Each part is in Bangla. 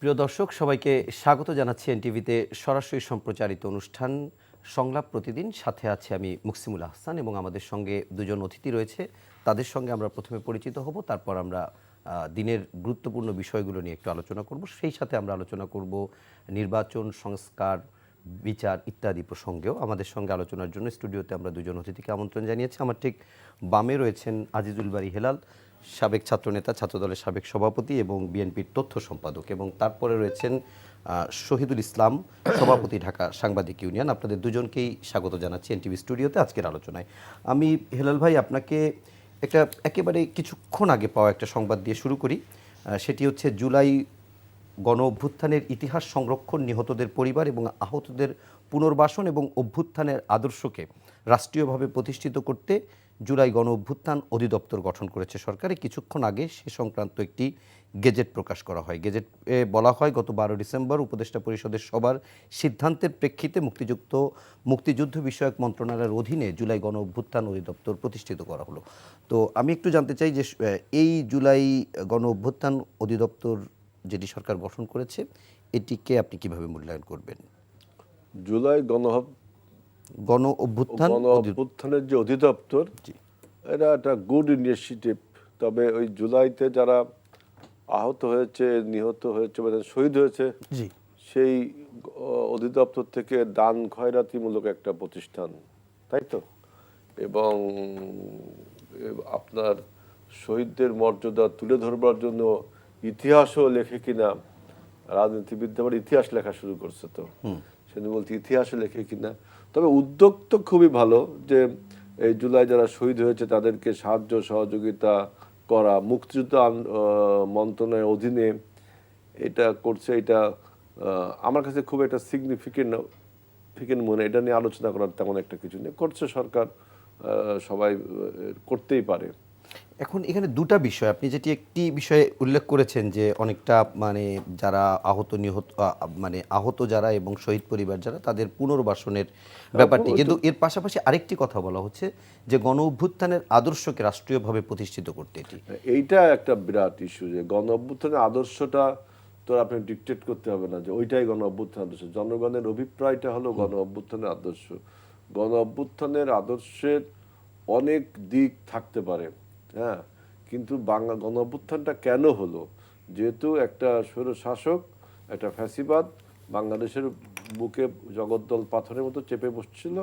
প্রিয় দর্শক, সবাইকে স্বাগত জানাচ্ছি এনটিভিতে সরাসরি সম্প্রচারিত অনুষ্ঠান সংলাপ প্রতিদিন। সাথে আছে আমি মুকসিমুল আহসান এবং আমাদের সঙ্গে দুজন অতিথি রয়েছে। তাদের সঙ্গে আমরা প্রথমে পরিচিত হব, তারপর আমরা দিনের গুরুত্বপূর্ণ বিষয়গুলো নিয়ে একটু আলোচনা করব। সেই সাথে আমরা আলোচনা করব নির্বাচন, সংস্কার, বিচার ইত্যাদি প্রসঙ্গেও। আমাদের সঙ্গে আলোচনার জন্য স্টুডিওতে আমরা দুজন অতিথিকে আমন্ত্রণ জানিয়েছি। আমার ঠিক বামে রয়েছেন আজিজুল বারী হেলাল, সাবেক ছাত্রনেতা, ছাত্রদলের সাবেক সভাপতি এবং বিএনপির তথ্য সম্পাদক, এবং তারপরে রয়েছেন শহীদুল ইসলাম, সভাপতি, ঢাকা সাংবাদিক ইউনিয়ন। আপনাদের দুজনকেই স্বাগত জানাচ্ছি এনটিভি স্টুডিওতে আজকের আলোচনায়। আমি হেলাল ভাই আপনাকে একেবারে কিছুক্ষণ আগে পাওয়া একটা সংবাদ দিয়ে শুরু করি। সেটি হচ্ছে জুলাই গণ অভ্যুত্থানের ইতিহাস সংরক্ষণ, নিহতদের পরিবার এবং আহতদের পুনর্বাসন এবং অভ্যুত্থানের আদর্শকে রাষ্ট্রীয়ভাবে প্রতিষ্ঠিত করতে জুলাই গণ অভ্যুত্থান অধিদপ্তর গঠন করেছে সরকার। কিছুক্ষণ আগে সে সংক্রান্ত একটি গেজেট প্রকাশ করা হয়। গেজেটে বলা হয়, গত 12 ডিসেম্বর উপদেষ্টা পরিষদের সবার সিদ্ধান্তের প্রেক্ষিতে মুক্তিযুদ্ধ বিষয়ক মন্ত্রণালয়ের অধীনে জুলাই গণ অভ্যুত্থান অধিদপ্তর প্রতিষ্ঠিত করা হলো। তো আমি একটু জানতে চাই যে এই জুলাই গণ অভ্যুত্থান অধিদপ্তর যেটি সরকার গঠন করেছে, এটিকে আপনি কিভাবে মূল্যায়ন করবেন? জুলাই গণ অভ্যুত্থানের যে অধিদপ্তর, এটা একটা গুড ইনিশিয়েটিভ। তবে ওই জুলাইতে যারা আহত হয়েছে, নিহত হয়েছে বা শহীদ হয়েছে, সেই অধিদপ্তর থেকে দান খয়রাতিমূলক একটা প্রতিষ্ঠান, তাই তো? এবং আপনার শহীদদের মর্যাদা তুলে ধরবার জন্য ইতিহাসও লেখে কিনা, রাজনীতিবিদ আবার ইতিহাস লেখা শুরু করছে, তো সেজন্য বলছি ইতিহাসও লেখে কিনা। তবে উদ্যোগ তো খুবই ভালো যে এই জুলাই যারা শহীদ হয়েছে তাদেরকে সাহায্য সহযোগিতা করা, মুক্তিযুদ্ধ মন্ত্রণালয়ের অধীনে এটা করছে। এটা আমার কাছে খুব একটা সিগনিফিকেন্ট মনে। এটা নিয়ে আলোচনা করার তেমন একটা কিছু নেই, করছে সরকার, সবাই করতেই পারে। এখন এখানে দুটা বিষয়, আপনি যেটি একটি বিষয়ে উল্লেখ করেছেন যে অনেকটা যারা আহত যারা এবং শহীদ পরিবার যারা, তাদের পুনর্বাসনের ব্যাপারটি, কিন্তু এর পাশাপাশি আরেকটি কথা বলা হচ্ছে যে গণ অভ্যুত্থানের আদর্শকে রাষ্ট্রীয়ভাবে প্রতিষ্ঠিত করতে। এইটা একটা বিরাট ইস্যু যে গণ অভ্যুত্থানের আদর্শটা তো আপনি ডিকটেট করতে হবে না যে ওইটাই গণ অভ্যুত্থানের আদর্শ। জনগণের অভিপ্রায়টা হলো গণ অভ্যুত্থানের আদর্শ। গণ অভ্যুত্থানের আদর্শের অনেক দিক থাকতে পারে, হ্যাঁ, কিন্তু গণ অভ্যুত্থানটা কেন হলো? যেহেতু একটা স্বৈরশাসক, একটা ফ্যাসিবাদ বাংলাদেশের বুকে জগদ্দল পাথরের মতো চেপে বসছিল,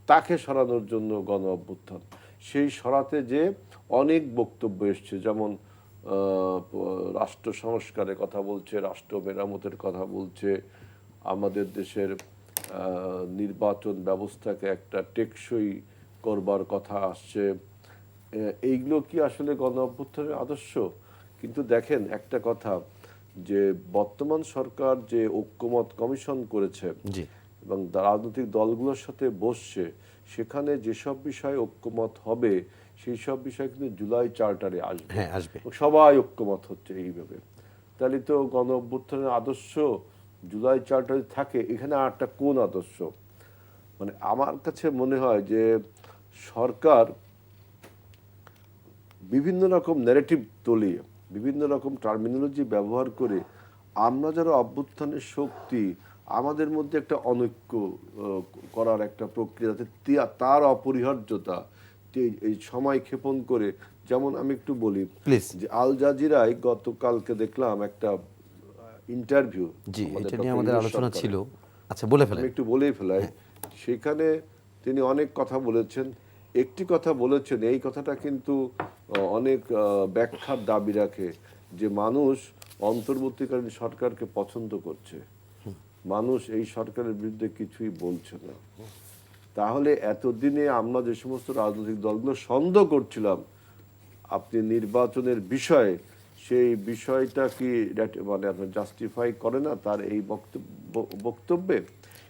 তাকে সরানোর জন্য গণ অভ্যুত্থান। সেই সরাতে যে অনেক বক্তব্য এসছে, যেমন রাষ্ট্র সংস্কারের কথা বলছে, রাষ্ট্র মেরামতের কথা বলছে, আমাদের দেশের নির্বাচন ব্যবস্থাকে একটা টেকসই করবার কথা আসছে। এইগুলো কি আসলে গণ অভ্যুত্থানের আদর্শ? কিন্তু দেখেন একটা কথা, যে বর্তমান সরকার যে ঐক্যমত কমিশন করেছে এবং রাজনৈতিক দলগুলোর সাথে বসছে, সেখানে যেসব বিষয়ে ঐক্যমত হবে সেই সব বিষয় কিন্তু জুলাই চার্টারে আসবে। সবাই ঐক্যমত হচ্ছে এইভাবে। তাহলে তো গণ অভ্যুত্থানের আদর্শ জুলাই চার্টারে থাকে, এখানে আর একটা কোন আদর্শ? মানে আমার কাছে মনে হয় যে সরকার বিভিন্ন রকম ন্যারেটিভ তলিয়ে, বিভিন্ন রকম টার্মিনোলজি ব্যবহার করে আমরা যারা অভ্যুত্থানের শক্তি, আমাদের মধ্যে একটা অনৈক্য করার একটা প্রক্রিয়া, তার অপরিহার্যতা এই সময় ক্ষেপণ করে। যেমন আমি একটু বলি যে আল জাজিরায় গতকালকে দেখলাম একটা ইন্টারভিউ, আমাদের আলোচনা ছিল, আচ্ছা বলে ফেলেন, একটু বলেই ফেলাই। সেখানে তিনি অনেক কথা বলেছেন। একটি কথা বলেছেন, এই কথাটা কিন্তু অনেক ব্যাখ্যার দাবি রাখে, যে মানুষ অন্তর্বর্তীকালীন সরকারকে পছন্দ করছে, মানুষ এই সরকারের বিরুদ্ধে কিছুই বলছে না। তাহলে এতদিনে আমরা যে সমস্ত রাজনৈতিক দলগুলো সন্দেহ করছিলাম আপনি নির্বাচনের বিষয়ে, সেই বিষয়টা কি মানে আপনার জাস্টিফাই করে না তার এই বক্তব্যে?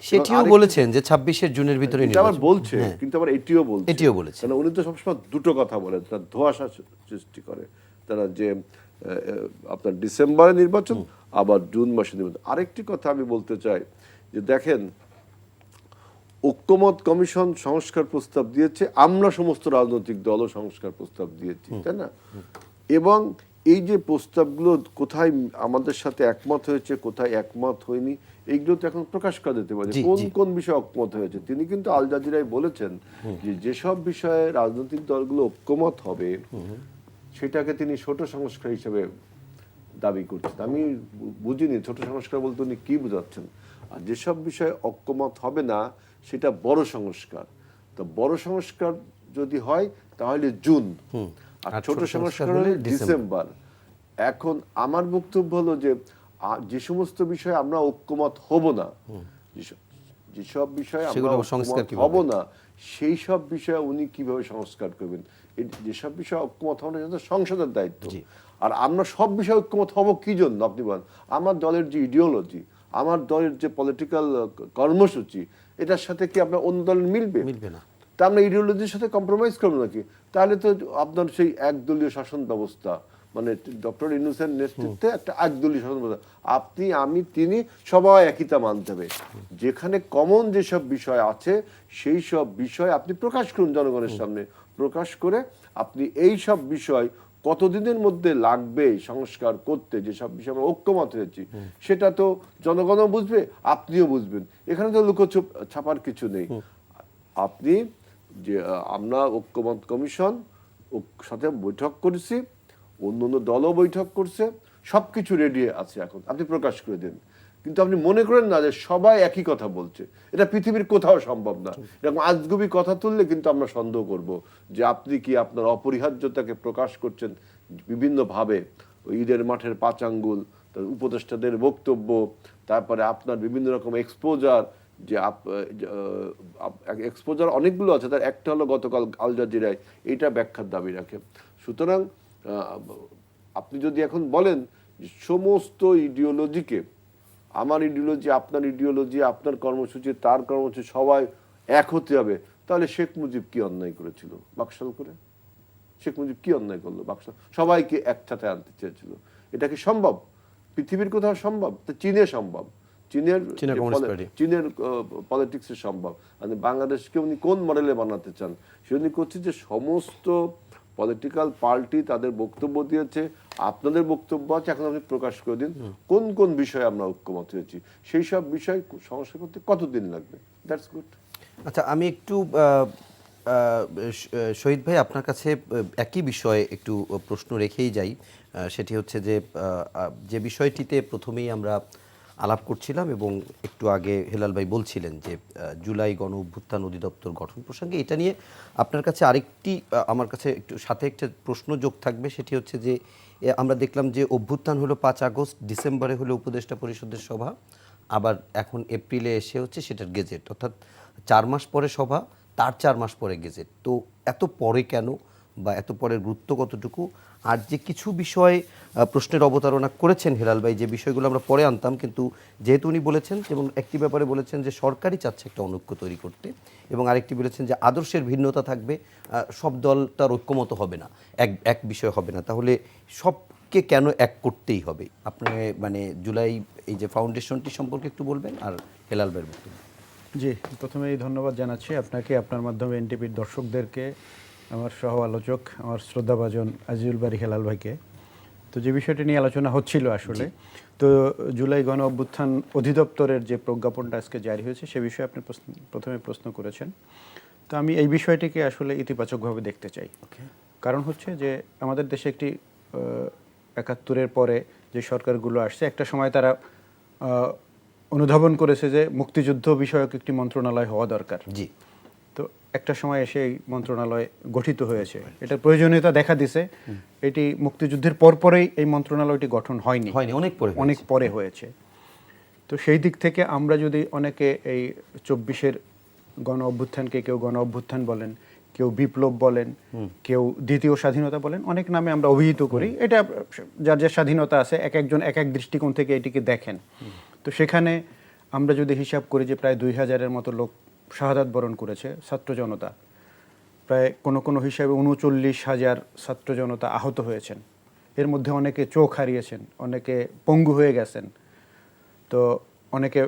সেটিও বলেছেন যে 26 জুনের ভিতরে আবার বলছে, কিন্তু আবার এটিও বলছে, কারণ উনি তো সবসময় দুটো কথা বলেন, তারা ধোঁয়াশা সৃষ্টি করে। তারা যে আপনার ডিসেম্বরে নির্বাচন, আবার জুন মাসে নির্বাচন। আরেকটি কথা আমি বলতে চাই যে দেখেন, ঐক্যমত কমিশন সংস্কার প্রস্তাব দিয়েছে, আমরা সমস্ত রাজনৈতিক দলও সংস্কার প্রস্তাব দিয়েছি, তাই না? এবং এই যে প্রস্তাবগুলো কোথায় আমাদের সাথে একমত হয়েছে, কোথায় একমত হয়নি, এইগুলো তো এখন প্রকাশ করা যেতে পারে। জি, কোন জি। কোন বিষয়ে ঐক্যমত হয়েছে তিনি কিন্তু আল জাজিরায় বলেছেন যে যেসব বিষয়ে রাজনৈতিক দলগুলো ঐক্যমত হবে সেটাকে তিনি ছোট সংস্কার হিসেবে দাবি করছেন। আমি বুঝিনি ছোট সংস্কার বলতে উনি কি বোঝাচ্ছেন। আর যেসব বিষয়ে ঐক্যমত হবে না সেটা বড় সংস্কার। তো বড় সংস্কার যদি হয় তাহলে জুন, আর ছোট সংস্কার হলে ডিসেম্বর। এখন আমার বক্তব্য হলো যে যে সমস্ত বিষয়ে আমরা ঐক্যমত হব না, যেসব বিষয়ে আমরা সেগুলো সংস্কার ঐক্যমত হব না সেই সব বিষয়ে উনি কিভাবে সংস্কার করবেন। যেসব বিষয়ে ঐক্যমত হব না সেটা তো সংসদের দায়িত্ব। আর আমরা সব বিষয়ে ঐক্যমত হব কি জন্য আপনি বলেন? আমার দলের যে ইডিওলজি, আমার দলের যে পলিটিক্যাল কর্মসূচি, এটার সাথে কি আপনার অন্য দলের মিলবে? মিলবে না। তা আমরা ইডিওলজির সাথে কম্প্রোমাইজ করবো নাকি? তাহলে তো আপনার সেই একদলীয় শাসন ব্যবস্থা, মানে ডক্টর ইউনূসের নেতৃত্বে একটা একদলীয় শাসন ব্যবস্থা, আপনি আমি তিনি সবাই একইতা মানতে হবে। যেখানে কমন যেসব বিষয় আছে সেই সব বিষয় আপনি প্রকাশ করুন জনগণের সামনে, প্রকাশ করে আপনি এই সব বিষয় কতদিনের মধ্যে লাগবে সংস্কার করতে, যেসব বিষয়ে আমরা ঐক্যমত হয়েছি সেটা তো জনগণও বুঝবে, আপনিও বুঝবেন। এখানে তো লুকোছুপ ছাপার কিছু নেই। আপনি যে আমরা ঐক্যমত কমিশন সাথে বৈঠক করেছি, অন্য দলও বৈঠক করছে, সবকিছু রেডি আছে, এখন আপনি প্রকাশ করে দেন। কিন্তু আপনি মনে করেন না যে সবাই একই কথা বলছে, এটা পৃথিবীর কোথাও সম্ভব না। এরকম আজগুবি কথা তুললে কিন্তু আমরা সন্দেহ করব যে আপনি কি আপনার অপরিহার্যতাকে প্রকাশ করছেন বিভিন্নভাবে। ঈদের মাঠের 5 আঙ্গুল, উপদেষ্টাদের বক্তব্য, তারপরে আপনার বিভিন্ন রকম এক্সপোজার, যে এক্সপোজার অনেকগুলো আছে, তার একটা হলো গতকাল আল জাজিরায়, এইটা ব্যাখ্যার দাবি রাখে। সুতরাং আপনি যদি এখন বলেন সমস্ত ইডিওলজিকে, আমার ইডিওলজি আপনার ইডিওলজি, আপনার কর্মসূচি তার কর্মসূচি, সবাই এক হতে হবে, তাহলে শেখ মুজিব কি অন্যায় করেছিল বাকশাল করে? শেখ মুজিব কি অন্যায় করলো বাকশাল? সবাইকে একসাথে আনতে চেয়েছিল। এটা কি সম্ভব? পৃথিবীর কোথাও সম্ভব? তো চীনে সম্ভব, চীনের পলিটিক্সে সম্ভব। মানে বাংলাদেশকে উনি কোন মডেলে বানাতে চান? সে উনি করছে যে সমস্ত পলিটিক্যাল পার্টি তাদের বক্তব্য দিয়েছে, আপনাদের বক্তব্য আছে, এখন আপনি প্রকাশ করে দিন কোন কোন বিষয়ে আমরা ঐক্যমত হয়েছি, সেই সব বিষয় সংস্কার করতে কতদিন লাগবে। That's good. আচ্ছা, আমি একটু শহীদ ভাই আপনার কাছে একই বিষয়ে একটু প্রশ্ন রেখেই যাই। সেটি হচ্ছে যে যে বিষয়টিতে প্রথমেই আমরা আলাপ করছিলাম এবং একটু আগে হেলাল ভাই বলছিলেন যে জুলাই গণ অভ্যুত্থান অধিদপ্তর গঠন প্রসঙ্গে, এটা নিয়ে আপনার কাছে আরেকটি আমার কাছে একটু সাথে একটা প্রশ্ন যোগ থাকবে। সেটি হচ্ছে যে আমরা দেখলাম যে অভ্যুত্থান হলো 5 আগস্ট, ডিসেম্বরে হলো উপদেষ্টা পরিষদের সভা, আবার এখন এপ্রিলে এসে হচ্ছে সেটার গেজেট, অর্থাৎ 4 মাস পরে সভা, তার 4 মাস পরে গেজেট। তো এত পরে কেন, বা এত পরের গুরুত্ব কতটুকু? আর যে কিছু বিষয় প্রশ্নের অবতারণা করেছেন হেলাল ভাই, যে বিষয়গুলো আমরা পরে আনতাম, কিন্তু যেহেতু উনি বলেছেন, যেমন একটি ব্যাপারে বলেছেন যে সরকারই চাচ্ছে একটা অনৈক্য তৈরি করতে, এবং আরেকটি বলেছেন যে আদর্শের ভিন্নতা থাকবে, সব দল তার ঐক্যমত হবে না, এক বিষয় হবে না, তাহলে সবকে কেন এক করতেই হবে? আপনি মানে জুলাই এই যে ফাউন্ডেশনটি সম্পর্কে একটু বলবেন, আর হেলাল ভাইয়ের বক্তব্য। জি, প্রথমেই ধন্যবাদ জানাচ্ছি আপনাকে, আপনার মাধ্যমে এনটিভির দর্শকদেরকে, আমার সহ আলোচক আমার শ্রদ্ধাভাজন আজিজুল বারী হেলাল ভাইকে। তো যে বিষয়টি নিয়ে আলোচনা হচ্ছিল আসলে, তো জুলাই গণ অভ্যুত্থান অধিদপ্তরের যে প্রজ্ঞাপনটা আজকে জারি হয়েছে সে বিষয়ে আপনি প্রথমে প্রশ্ন করেছেন। তো আমি এই বিষয়টিকে আসলে ইতিবাচকভাবে দেখতে চাই। কারণ হচ্ছে যে আমাদের দেশে একটি ৭১-এর পরে যে সরকারগুলো আসছে, একটা সময় তারা অনুধাবন করেছে যে মুক্তিযুদ্ধ বিষয়ক একটি মন্ত্রণালয় হওয়া দরকার। জি। তো একটা সময় এসে এই মন্ত্রণালয় গঠিত হয়েছে, এটার প্রয়োজনীয়তা দেখা দিছে। এটি মুক্তিযুদ্ধের পরপরেই এই মন্ত্রণালয়টি গঠন হয়নি, অনেক পরে হয়েছে। তো সেই দিক থেকে আমরা যদি অনেকে এই ২৪-এর গণ অভ্যুত্থানকে কেউ গণ অভ্যুত্থান বলেন, কেউ বিপ্লব বলেন, কেউ দ্বিতীয় স্বাধীনতা বলেন, অনেক নামে আমরা অভিহিত করি। এটা যার যার স্বাধীনতা আছে, এক একজন এক এক দৃষ্টিকোণ থেকে এটিকে দেখেন। তো সেখানে আমরা যদি হিসাব করি যে প্রায় ২০০০-এর মতো লোক শাহাদাত বরণ করেছে ছাত্র জনতা, প্রায় কোনো হিসাবে ৩৯,০০০ ছাত্র জনতা আহত হয়েছেন, এর মধ্যে অনেকে চোখ হারিয়েছেন, অনেকে পঙ্গু হয়ে গেছেন, তো অনেকে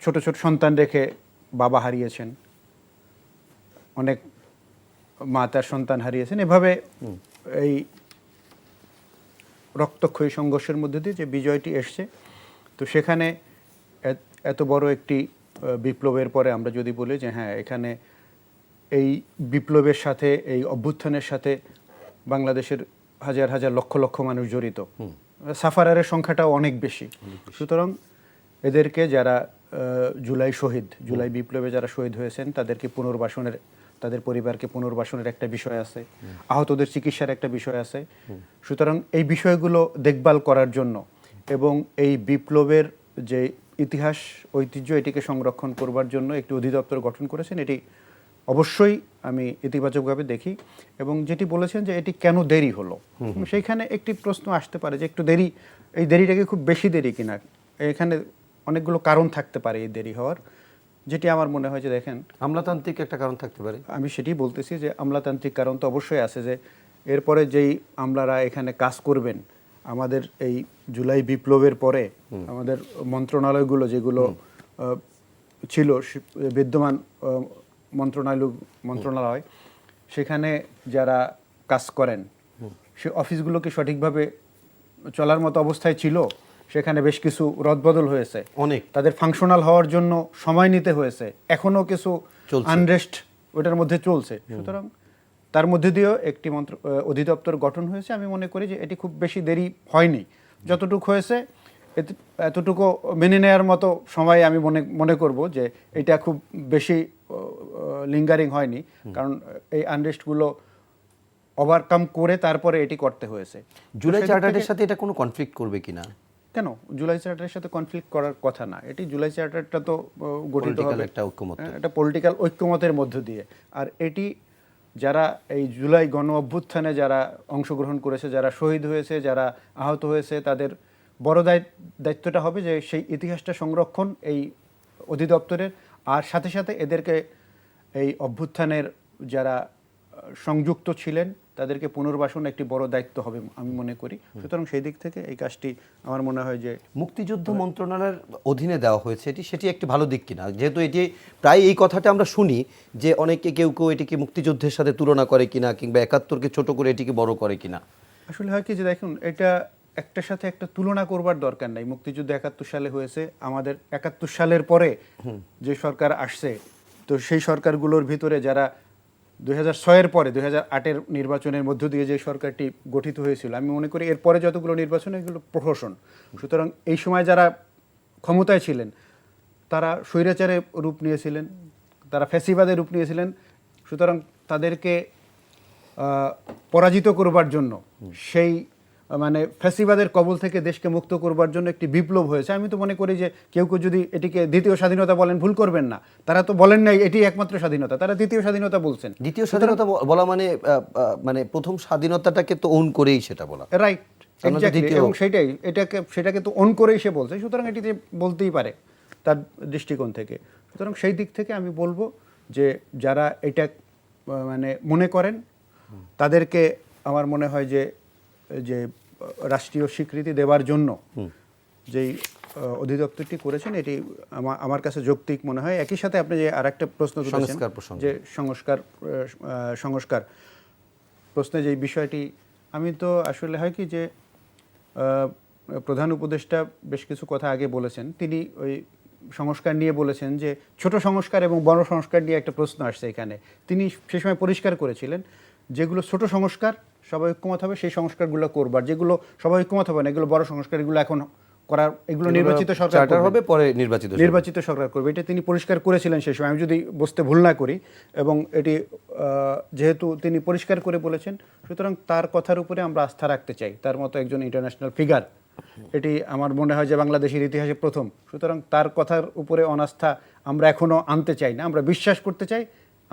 ছোট ছোট সন্তান রেখে বাবা হারিয়েছেন, অনেক মা তার সন্তান হারিয়েছেন। এভাবে এই রক্তক্ষয়ী সংঘর্ষের মধ্যে দিয়ে যে বিজয়টি এসছে, তো সেখানে এত বড় একটি বিপ্লবের পরে আমরা যদি বলি যে হ্যাঁ, এখানে এই বিপ্লবের সাথে, এই অভ্যুত্থানের সাথে বাংলাদেশের হাজার হাজার লক্ষ লক্ষ মানুষ জড়িত, সাফারারের সংখ্যাটাও অনেক বেশি। সুতরাং এদেরকে যারা জুলাই বিপ্লবে যারা শহীদ হয়েছেন তাদেরকে পুনর্বাসনের, তাদের পরিবারকে পুনর্বাসনের একটা বিষয় আছে, আহতদের চিকিৎসার একটা বিষয় আছে। সুতরাং এই বিষয়গুলো দেখভাল করার জন্য এবং এই বিপ্লবের যে ইতিহাস ঐতিহ্য এটিকে সংরক্ষণ করবার জন্য একটি অধিদপ্তর গঠন করেছেন। এটি অবশ্যই আমি ইতিবাচকভাবে দেখি। এবং যেটি বলেছেন যে এটি কেন দেরি হলো, সেইখানে একটি প্রশ্ন আসতে পারে যে একটু দেরি, এই দেরিটাকে খুব বেশি দেরি কিনা। এখানে অনেকগুলো কারণ থাকতে পারে এই দেরি হওয়ার, যেটি আমার মনে হয় যে দেখেন, আমলাতান্ত্রিক একটা কারণ থাকতে পারে। আমি সেটি বলতেছি যে আমলাতান্ত্রিক কারণ তো অবশ্যই আছে, যে এরপরে যেই আমলারা এখানে কাজ করবেন, আমাদের এই জুলাই বিপ্লবের পরে আমাদের মন্ত্রণালয়গুলো যেগুলো ছিল বিদ্যমান মন্ত্রণালয়, সেখানে যারা কাজ করেন সে অফিসগুলো কি সঠিকভাবে চলার মতো অবস্থায় ছিল? সেখানে বেশ কিছু রদবদল হয়েছে, অনেক তাদের ফাংশনাল হওয়ার জন্য সময় নিতে হয়েছে, এখনো কিছু আনরেস্ট ওটার মধ্যে চলছে। সুতরাং তার মধ্যে দিয়েও একটি অধিদপ্তর গঠন হয়েছে। আমি মনে করি যে এটি খুব বেশি দেরি হয়নি, যতটুকু হয়েছে এতটুকু মেনে নেওয়ার মতো সময় আমি মনে করব যে এটা খুব বেশি লিঙ্গারিং হয়নি, কারণ এই আনরেস্টগুলো ওভারকাম করে তারপরে এটি করতে হয়েছে। জুলাই চার্টারের সাথে এটা কোনো কনফ্লিক্ট করবে কিনা? কেন, জুলাই চার্টারের সাথে কনফ্লিক্ট করার কথা না। এটি জুলাই চার্টারটা তো গঠিত হবে একটা পলিটিক্যাল ঐক্যমতের মধ্য দিয়ে। আর এটি যারা এই জুলাই গণ অভ্যুত্থানে যারা অংশগ্রহণ করেছে, যারা শহীদ হয়েছে, যারা আহত হয়েছে, তাদের বড় দায়িত্বটা হবে যে সেই ইতিহাসটা সংরক্ষণ এই অধিদপ্তরের। আর সাথে সাথে এদেরকে এই অভ্যুত্থানের যারা সংযুক্ত ছিলেন তাদেরকে পুনর্বাসন একটি বড় দায়িত্ব হবে আমি মনে করি। সুতরাং সেই দিক থেকে এই কাজটি আমার মনে হয় যে মুক্তিযুদ্ধ মন্ত্রণালয়ের অধীনে দেওয়া হয়েছে, সেটি একটি ভালো দিক কিনা? যেহেতু এটি প্রায় এই কথাটা আমরা শুনি যে অনেকে কেউ এটিকে মুক্তিযুদ্ধের সাথে তুলনা করে কিনা, কিংবা ৭১কে ছোট করে এটিকে বড় করে কিনা। আসলে হয় কি যে দেখুন, এটা একটার সাথে একটা তুলনা করবার দরকার নাই। মুক্তিযুদ্ধ ৭১ সালে হয়েছে, আমাদের ৭১ সালের পরে যে সরকার আসছে, তো সেই সরকারগুলোর ভিতরে যারা 2006-এর পরে 2008-এর নির্বাচনের মধ্য দিয়ে যে সরকারটি গঠিত হয়েছিল, আমি মনে করি এরপরে যতগুলো নির্বাচন এগুলো প্রহসন। সুতরাং এই সময় যারা ক্ষমতায় ছিলেন তারা স্বৈরাচারে রূপ নিয়েছিলেন, তারা ফ্যাসিবাদে রূপ নিয়েছিলেন। সুতরাং তাদেরকে পরাজিত করবার জন্য, সেই মানে ফ্যাসিবাদের কবল থেকে দেশকে মুক্ত করবার জন্য একটি বিপ্লব হয়েছে। আমি তো মনে করি যে কেউ যদি এটিকে দ্বিতীয় স্বাধীনতা বলেন, ভুল করবেন না। তারা তো বলেন নাই এটি একমাত্র স্বাধীনতা, তারা দ্বিতীয় স্বাধীনতা বলছেন। দ্বিতীয় স্বাধীনতা বলা মানে প্রথম স্বাধীনতাটাকে তো ওন করেই সেটা বলা, রাইট, এবং সেটাকে তো অন করেই সে বলছে। সুতরাং এটিতে বলতেই পারে তার দৃষ্টিকোণ থেকে। সুতরাং সেই দিক থেকে আমি বলবো যে যারা এটা মানে মনে করেন তাদেরকে আমার মনে হয় যে রাষ্ট্রীয় স্বীকৃতি দেওয়ার জন্য যেই অধিদপ্তরটি করেছেন এটি আমার কাছে যৌক্তিক মনে হয়। একই সাথে আপনি যে আরেকটা প্রশ্ন তুলেছেন যে সংস্কার প্রশ্নে যে বিষয়টি, আমি তো আসলে হয় কি যে প্রধান উপদেষ্টা বেশ কিছু কথা আগে বলেছেন। তিনি ওই সংস্কার নিয়ে বলেছেন যে ছোট সংস্কার এবং বড় সংস্কার নিয়ে একটা প্রশ্ন আসছে এখানে। তিনি সে সময় পরিষ্কার করেছিলেন যেগুলো ছোট সংস্কার সবাই ঐক্যমত হবে সেই সংস্কারগুলো করবার, যেগুলো সবাই ঐক্যমত হবে না এগুলো বড় সংস্কার, এগুলো এখন করার, এগুলো নির্বাচিত সরকার হবে, পরে নির্বাচিত সরকার করবে। এটা তিনি পরিষ্কার করেছিলেন সেই সময়, আমি যদি বুঝতে ভুল না করি। এবং এটি যেহেতু তিনি পরিষ্কার করে বলেছেন, সুতরাং তার কথার উপরে আমরা আস্থা রাখতে চাই। তার মতো একজন ইন্টারন্যাশনাল ফিগার, এটি আমার মনে হয় যে বাংলাদেশের ইতিহাসে প্রথম। সুতরাং তার কথার উপরে অনাস্থা আমরা এখনও আনতে চাই না, আমরা বিশ্বাস করতে চাই।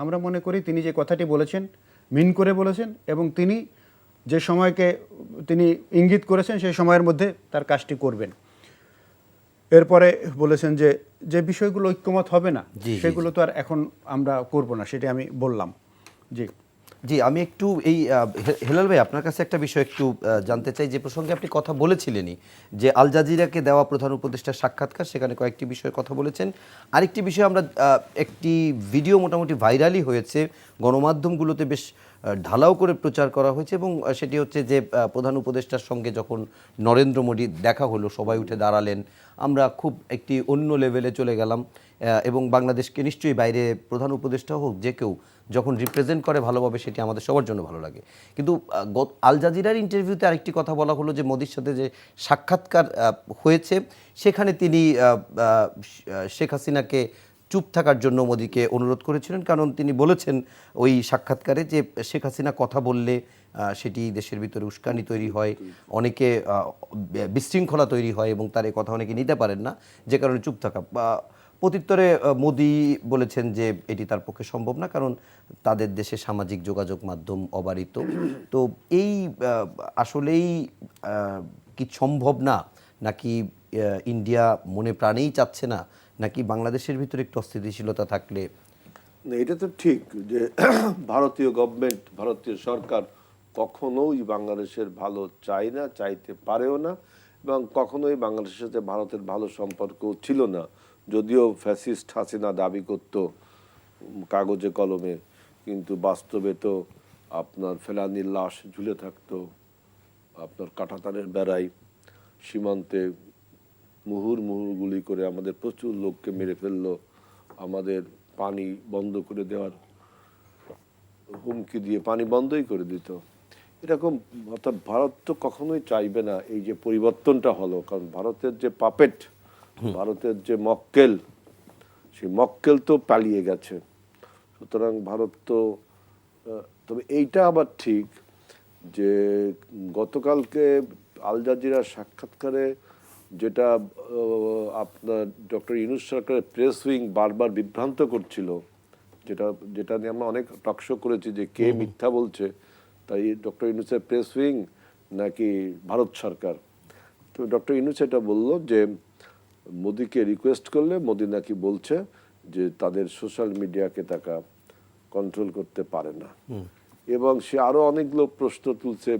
আমরা মনে করি তিনি যে কথাটি বলেছেন মিন করে বলেছেন, এবং তিনি যে সময়কে তিনি ইঙ্গিত করেছেন সেই সময়ের মধ্যে তার কাজটি করবেন। এরপরে বলেছেন যে যে বিষয়গুলো ঐক্যমত হবে না সেগুলো তো আর এখন আমরা করব না, সেটা আমি বললাম। জি, আমি একটু এই হেলাল ভাই আপনার কাছে একটা বিষয় একটু জানতে চাই, যে প্রসঙ্গে আপনি কথা বলেছিলেনই যে আল জাজিরাকে দেওয়া প্রধান উপদেষ্টার সাক্ষাৎকার, সেখানে কয়েকটি বিষয়ে কথা বলেছেন। আরেকটি বিষয়, আমরা একটি ভিডিও মোটামুটি ভাইরালই হয়েছে, গণমাধ্যমগুলোতে বেশ ঢালাও করে প্রচার করা হয়েছে এবং সেটি হচ্ছে যে প্রধান উপদেষ্টার সঙ্গে যখন নরেন্দ্র মোদী দেখা হলো, সবাই উঠে দাঁড়ালেন, আমরা খুব একটি অন্য লেভেলে চলে গেলাম এবং বাংলাদেশকে নিশ্চয়ই বাইরে প্রধান উপদেষ্টা হোক যে কেউ যখন রিপ্রেজেন্ট করে ভালোভাবে, সেটি আমাদের সবার জন্য ভালো লাগে। কিন্তু আল জাজিরার ইন্টারভিউতে আরেকটি কথা বলা হলো যে মোদির সাথে যে সাক্ষাৎকার হয়েছে সেখানে তিনি শেখ হাসিনাকে চুপ থাকার জন্য মোদিকে অনুরোধ করেছিলেন, কারণ তিনি বলেছেন ওই সাক্ষাৎকারে যে শেখ হাসিনা কথা বললে সেটি দেশের ভিতরে উস্কানি তৈরি হয়, অনেকে বিশৃঙ্খলা তৈরি হয় এবং তার এই কথা অনেকে নিতে পারেন না, যে কারণে চুপ থাকা। প্রত্যুত্তরে মোদি বলেছেন যে এটি তার পক্ষে সম্ভব না, কারণ তাদের দেশে সামাজিক যোগাযোগ মাধ্যম অবারিত। তো এই আসলেই কি সম্ভব না, নাকি ইন্ডিয়া মনে প্রাণেই চাচ্ছে না, নাকি বাংলাদেশের ভিতরে একটু অস্থিতিশীলতা থাকলে? না, এটা তো ঠিক যে ভারতীয় গভর্নমেন্ট, ভারতীয় সরকার কখনোই বাংলাদেশের ভালো চায় না, চাইতে পারেও না, এবং কখনোই বাংলাদেশের সাথে ভারতের ভালো সম্পর্ক ছিল না। যদিও ফ্যাসিস্ট হাসিনা দাবি করত কাগজে কলমে, কিন্তু বাস্তবে তো আপনার ফেলানির লাশ ঝুলে থাকতো আপনার কাঁটাতারের বেড়ায়, সীমান্তে মুহুর মুহুর গুলি করে আমাদের প্রচুর লোককে মেরে ফেললো, আমাদের পানি বন্ধ করে দেওয়ার হুমকি দিয়ে পানি বন্ধই করে দিত। এরকম, অর্থাৎ ভারত তো কখনোই চাইবে না এই যে পরিবর্তনটা হলো, কারণ ভারতের যে পাপেট, ভারতের যে মক্কেল, সেই মক্কেল তো পালিয়ে গেছে। সুতরাং ভারত তো, তবে এইটা আবার ঠিক যে গতকালকে আল জাজিরার সাক্ষাৎকারে যেটা আপনার ডক্টর ইউনূস সরকারের প্রেস উইং বারবার বিভ্রান্ত করছিল, যেটা নিয়ে আমরা অনেক টকশো করেছি যে কে মিথ্যা বলছে, তাই ডক্টর ইউনূসের প্রেস উইং নাকি ভারত সরকার। তো ডক্টর ইউনূস এটা বলল যে মোদিকে রিকোয়েস্ট করলে মোদি নাকি বলছে যে তাদের সোশ্যাল মিডিয়াকে তারা কন্ট্রোল করতে পারে না, এবং সে আরো অনেকগুলো প্রশ্ন তুলছে।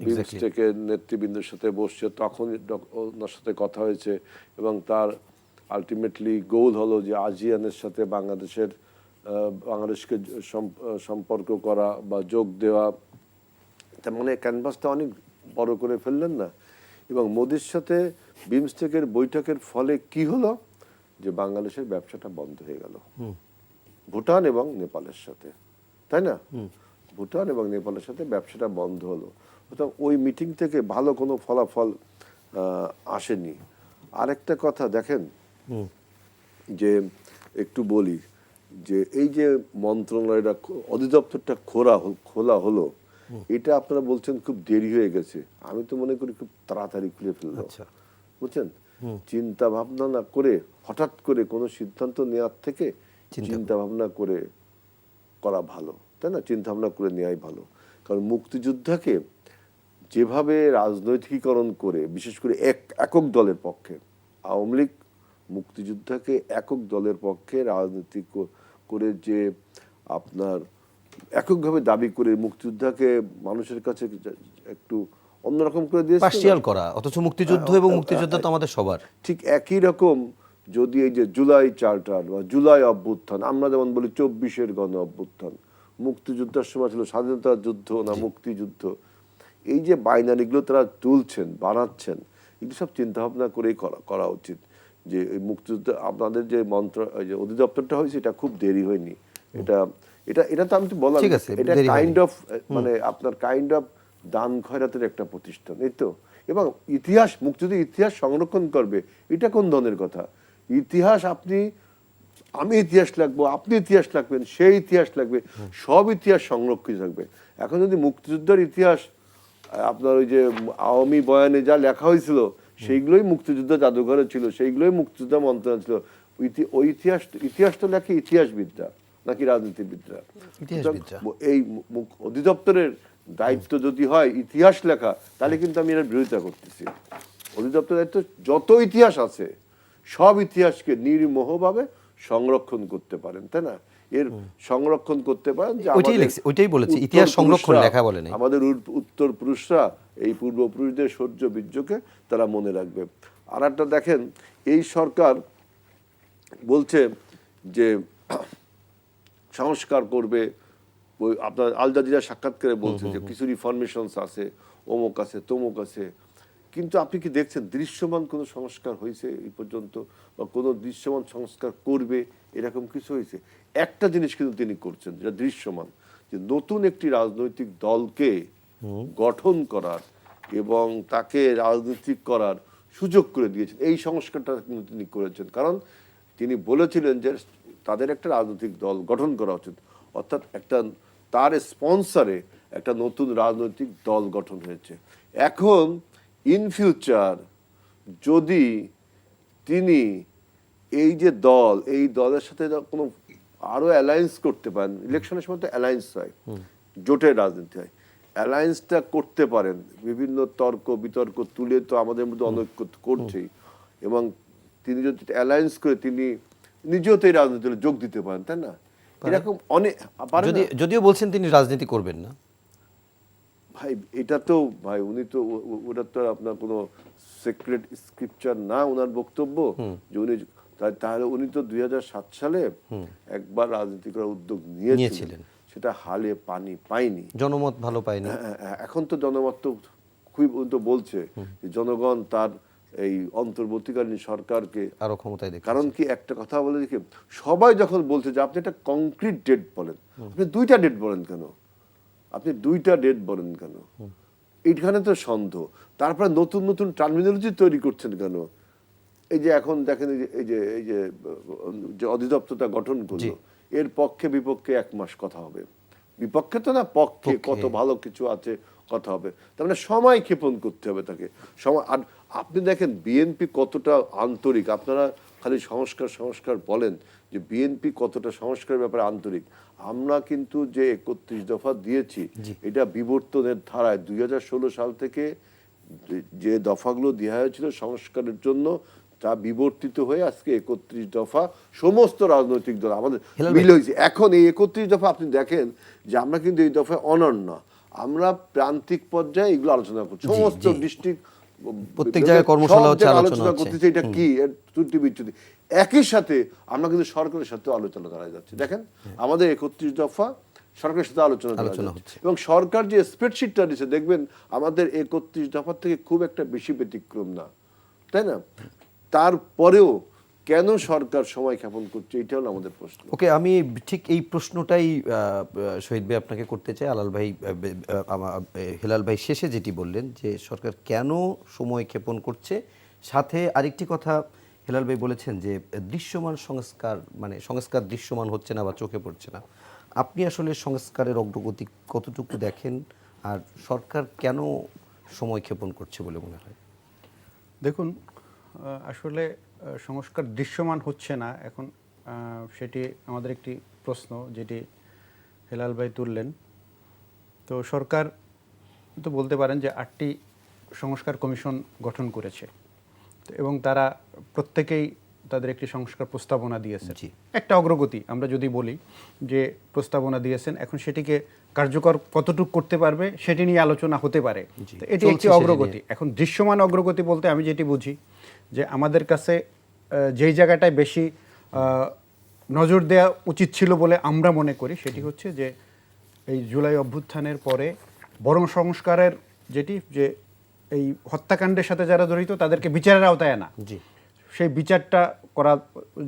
বিমস্টেকের নেতৃবৃন্দের সাথে বসছে, তখন ওনার সাথে কথা হয়েছে, এবং তার আলটিমেটলি গোল হলো যে আসিয়ানের সাথে বাংলাদেশকে সম্পর্ক করা বা যোগ দেওয়া। তার মানে ক্যানভাসটা অনেক বড় করে ফেললেন না। এবং মোদির সাথে বিমস্টেকের বৈঠকের ফলে কি হলো, যে বাংলাদেশের ব্যবসাটা বন্ধ হয়ে গেল ভুটান এবং নেপালের সাথে, তাই না? ভুটান এবং নেপালের সাথে ব্যবসাটা বন্ধ হলো। সুতরাং ওই মিটিং থেকে ভালো কোনো ফলাফল আসেনি। আরেকটা কথা দেখেন, যে একটু বলি যে এই যে মন্ত্রণালয়টা, অধিদপ্তরটা খোলা হলো, এটা আপনারা বলছেন খুব দেরি হয়ে গেছে। আমি তো মনে করি খুব তাড়াতাড়ি খুলে ফেললো, বুঝছেন? চিন্তা ভাবনা না করে হঠাৎ করে কোনো সিদ্ধান্ত নেওয়ার থেকে চিন্তা ভাবনা করে করা ভালো, তাই না? চিন্তা ভাবনা করে নেওয়াই ভালো। কারণ মুক্তিযোদ্ধাকে যেভাবে রাজনৈতিকীকরণ করে, বিশেষ করে একক দলের পক্ষে, আওয়ামী লীগ মুক্তিযোদ্ধাকে একক দলের পক্ষে রাজনীতি করে যে আপনার এককভাবে দাবি করে মুক্তিযোদ্ধাকে মানুষের কাছে একটু অন্যরকম করে দিয়েছে, পার্সিয়াল করা, অথচ মুক্তিযুদ্ধ এবং মুক্তিযোদ্ধা তো আমাদের সবার। ঠিক একই রকম যদি এই যে জুলাই চার্টার বা জুলাই অভ্যুত্থান, আমরা যেমন বলি 24-এর গণ অভ্যুত্থান, মুক্তিযুদ্ধের সময় ছিল স্বাধীনতা যুদ্ধ না মুক্তিযুদ্ধ, এই যে বাইনারিগুলো তারা তুলছেন, বানাচ্ছেন, এগুলো সব চিন্তা ভাবনা করেই করা উচিত। যে মুক্তিযুদ্ধ আপনাদের যে যে অধিদপ্তরটা হয়েছে, এটা খুব দেরি হয়নি। এটা তো আমি তো বললাম, এটা কাইন্ড অফ মানে আপনার কাইন্ড অফ দান খয়রাতের একটা প্রতিষ্ঠান, এই তো। এবং ইতিহাস, মুক্তিযুদ্ধের ইতিহাস সংরক্ষণ করবে, এটা কোন ধরনের কথা? ইতিহাস আমি ইতিহাস লাগবো, আপনি ইতিহাস লাগবেন, সেই ইতিহাস লাগবে, সব ইতিহাস সংরক্ষিত থাকবে। এখন যদি মুক্তিযুদ্ধের ইতিহাস আপনার ওই যে আওয়ামী বয়ানে যা লেখা হয়েছিল, সেইগুলোই মুক্তিযুদ্ধ জাদুঘরে ছিল, সেইগুলোই মুক্তিযুদ্ধ মন্ত্রণালয় ছিল, ওই ইতিহাস তো লেখে ইতিহাসবিদরা নাকি রাজনীতিবিদরা? এই অধিদপ্তরের দায়িত্ব যদি হয় ইতিহাস লেখা, তাহলে কিন্তু আমি এর বিরোধিতা করতেছি। অধিদপ্তরের দায়িত্ব যত ইতিহাস আছে সব ইতিহাসকে নির্মোহভাবে সংরক্ষণ করতে পারেন, তাই না? এর সংরক্ষণ করতে পারেন যে ওইটাই বলেছি, ইতিহাস সংরক্ষণ লেখা বলে নাই। আমাদের উত্তর পুরুষরা এই পূর্বপুরুষদের শৌর্য বীর্যকে তারা মনে রাখবে। আর একটা দেখেন, এই সরকার বলছে যে সংস্কার করবে। ওই আপনার আল জাজিরা সাক্ষাৎকারে বলছে যে কিছু রিফরমেশনস আছে, অমুক আছে, তমুক আছে, কিন্তু আপনি কি দেখছেন দৃশ্যমান কোনো সংস্কার হয়েছে এই পর্যন্ত, বা কোনো দৃশ্যমান সংস্কার করবে এরকম কিছু হয়েছে? একটা জিনিস কিন্তু তিনি করছেন যেটা দৃশ্যমান, যে নতুন একটি রাজনৈতিক দলকে গঠন করার এবং তাকে রাজনীতি করার সুযোগ করে দিয়েছেন। এই সংস্কারটা কিন্তু তিনি করেছেন, কারণ তিনি বলেছিলেন যে তাদের একটা রাজনৈতিক দল গঠন করা উচিত, অর্থাৎ একটা তার স্পন্সরে একটা নতুন রাজনৈতিক দল গঠন হয়েছে। এখন ইন ফিউচার যদি তিনি এই যে দল, এই দলের সাথে কোনো আরো অ্যালায়েন্স করতে পারেন, ইলেকশনের সময় তো অ্যালায়েন্স হয়, জোটের রাজনীতি হয়, অ্যালায়েন্সটা করতে পারেন, বিভিন্ন তর্ক বিতর্ক তুলে তো আমাদের মধ্যে অনৈক্য করছেই, এবং তিনি যদি অ্যালায়েন্স করে তিনি নিজেও তো এই রাজনীতিতে যোগ দিতে পারেন, তাই না? এরকম অনেক পারেন না? যদিও বলছেন তিনি রাজনীতি করবেন না। ভাই এটা তো ভাই উনি তো ওটা তো আপনার কোনো সিক্রেট স্ক্রিপচার না ওনার বক্তব্য যে উনি, তাহলে উনি তো 2007 সালে একবার রাজনীতি করার উদ্যোগ নিয়েছিলেন, সেটা হালে পানি পায়নি, জনমত ভালো পায়নি। এখন তো জনমত তো খুবই, উনি তো বলছে যে জনগণ তার এই অন্তর্বর্তীকালীন সরকারকে আরো ক্ষমতায় দেখে। কারণ কি একটা কথা বলে দেখি, সবাই যখন বলছে যে আপনি একটা কংক্রিট ডেট বলেন, আপনি দুইটা ডেট বলেন কেন? আপনি দুইটা ডেট বলেন কেন? এইখানে তো সন্দেহ। তারপরে নতুন নতুন টার্মিনোলজি তৈরি করছেন কেন? এই যে এখন দেখেন যে অধিদপ্তরটা গঠন করলো, এর পক্ষে বিপক্ষে 1 মাস কথা হবে, বিপক্ষে তো না, পক্ষে কত ভালো কিছু আছে কথা হবে। তার মানে সময় ক্ষেপণ করতে হবে তাকে, সময়। আর আপনি দেখেন বিএনপি কতটা আন্তরিক, আপনারা খালি সংস্কার সংস্কার বলেন, যে বিএনপি কতটা সংস্কারের ব্যাপারে আন্তরিক। আমরা কিন্তু যে 31 দফা দিয়েছি, এটা বিবর্তনের ধারায় 2016 সাল থেকে যে দফাগুলো দেওয়া হয়েছিল সংস্কারের জন্য, তা বিবর্তিত হয়ে আজকে 31 দফা সমস্ত রাজনৈতিক দল আমাদের মিলে হয়েছে। এখন এই 31 দফা আপনি দেখেন যে আমরা কিন্তু এই দফায় অনন্য, আমরা প্রান্তিক পর্যায়ে এগুলো আলোচনা করছি, সমস্ত ডিস্ট্রিক্ট প্রত্যেক জায়গায় কর্মশালা হচ্ছে, আলোচনা করতেছে, এটা কি এর ত্রুটি বিচ্যুতি। একই সাথে আমরা কিন্তু সরকারের সাথে আলোচনা করা যাচ্ছে। দেখেন আমাদের 31 দফা সরকারের সাথে আলোচনা হচ্ছে, এবং সরকার যে স্প্রেডশিটটা দিচ্ছে দেখবেন আমাদের 31 দফার থেকে খুব একটা বেশি ব্যতিক্রম না, তাই না? তারপরেও কেন সরকার সময় ক্ষেপণ করছে, এটা হলো আমাদের প্রশ্ন। ওকে, আমি ঠিক এই প্রশ্নটাই শহীদ ভাই আপনাকে করতে চাই। আলাল ভাই, হেলাল ভাই শেষে যেটি বললেন যে সরকার কেন সময় ক্ষেপণ করছে, সাথে আরেকটি কথা হেলাল ভাই বলেছেন যে দৃশ্যমান সংস্কার, মানে সংস্কার দৃশ্যমান হচ্ছে না বা চোখে পড়ছে না। আপনি আসলে সংস্কারের অগ্রগতি কতটুকু দেখেন, আর সরকার কেন সময় ক্ষেপণ করছে বলে মনে হয়? দেখুন, আসলে সংস্কার দৃশ্যমান হচ্ছে না এখন, সেটি আমাদের একটি প্রশ্ন যেটি হেলাল ভাই তুললেন। তো সরকার তো বলতে পারেন যে 8টি সংস্কার কমিশন গঠন করেছে, এবং তারা প্রত্যেকেই তাদের একটি সংস্কার প্রস্তাবনা দিয়েছে। একটা অগ্রগতি আমরা যদি বলি যে প্রস্তাবনা দিয়েছেন, এখন সেটিকে কার্যকর কতটুকু করতে পারবে সেটি নিয়ে আলোচনা হতে পারে, এটি একটি অগ্রগতি। এখন দৃশ্যমান অগ্রগতি বলতে আমি যেটি বুঝি যে আমাদের কাছে যেই জায়গাটায় বেশি নজর দেওয়া উচিত ছিল বলে আমরা মনে করি, সেটি হচ্ছে যে এই জুলাই অভ্যুত্থানের পরে বরং সংস্কারের যেটি, যে এই হত্যাকাণ্ডের সাথে যারা জড়িত তাদেরকে বিচারের আওতায় আনা, সেই বিচারটা করা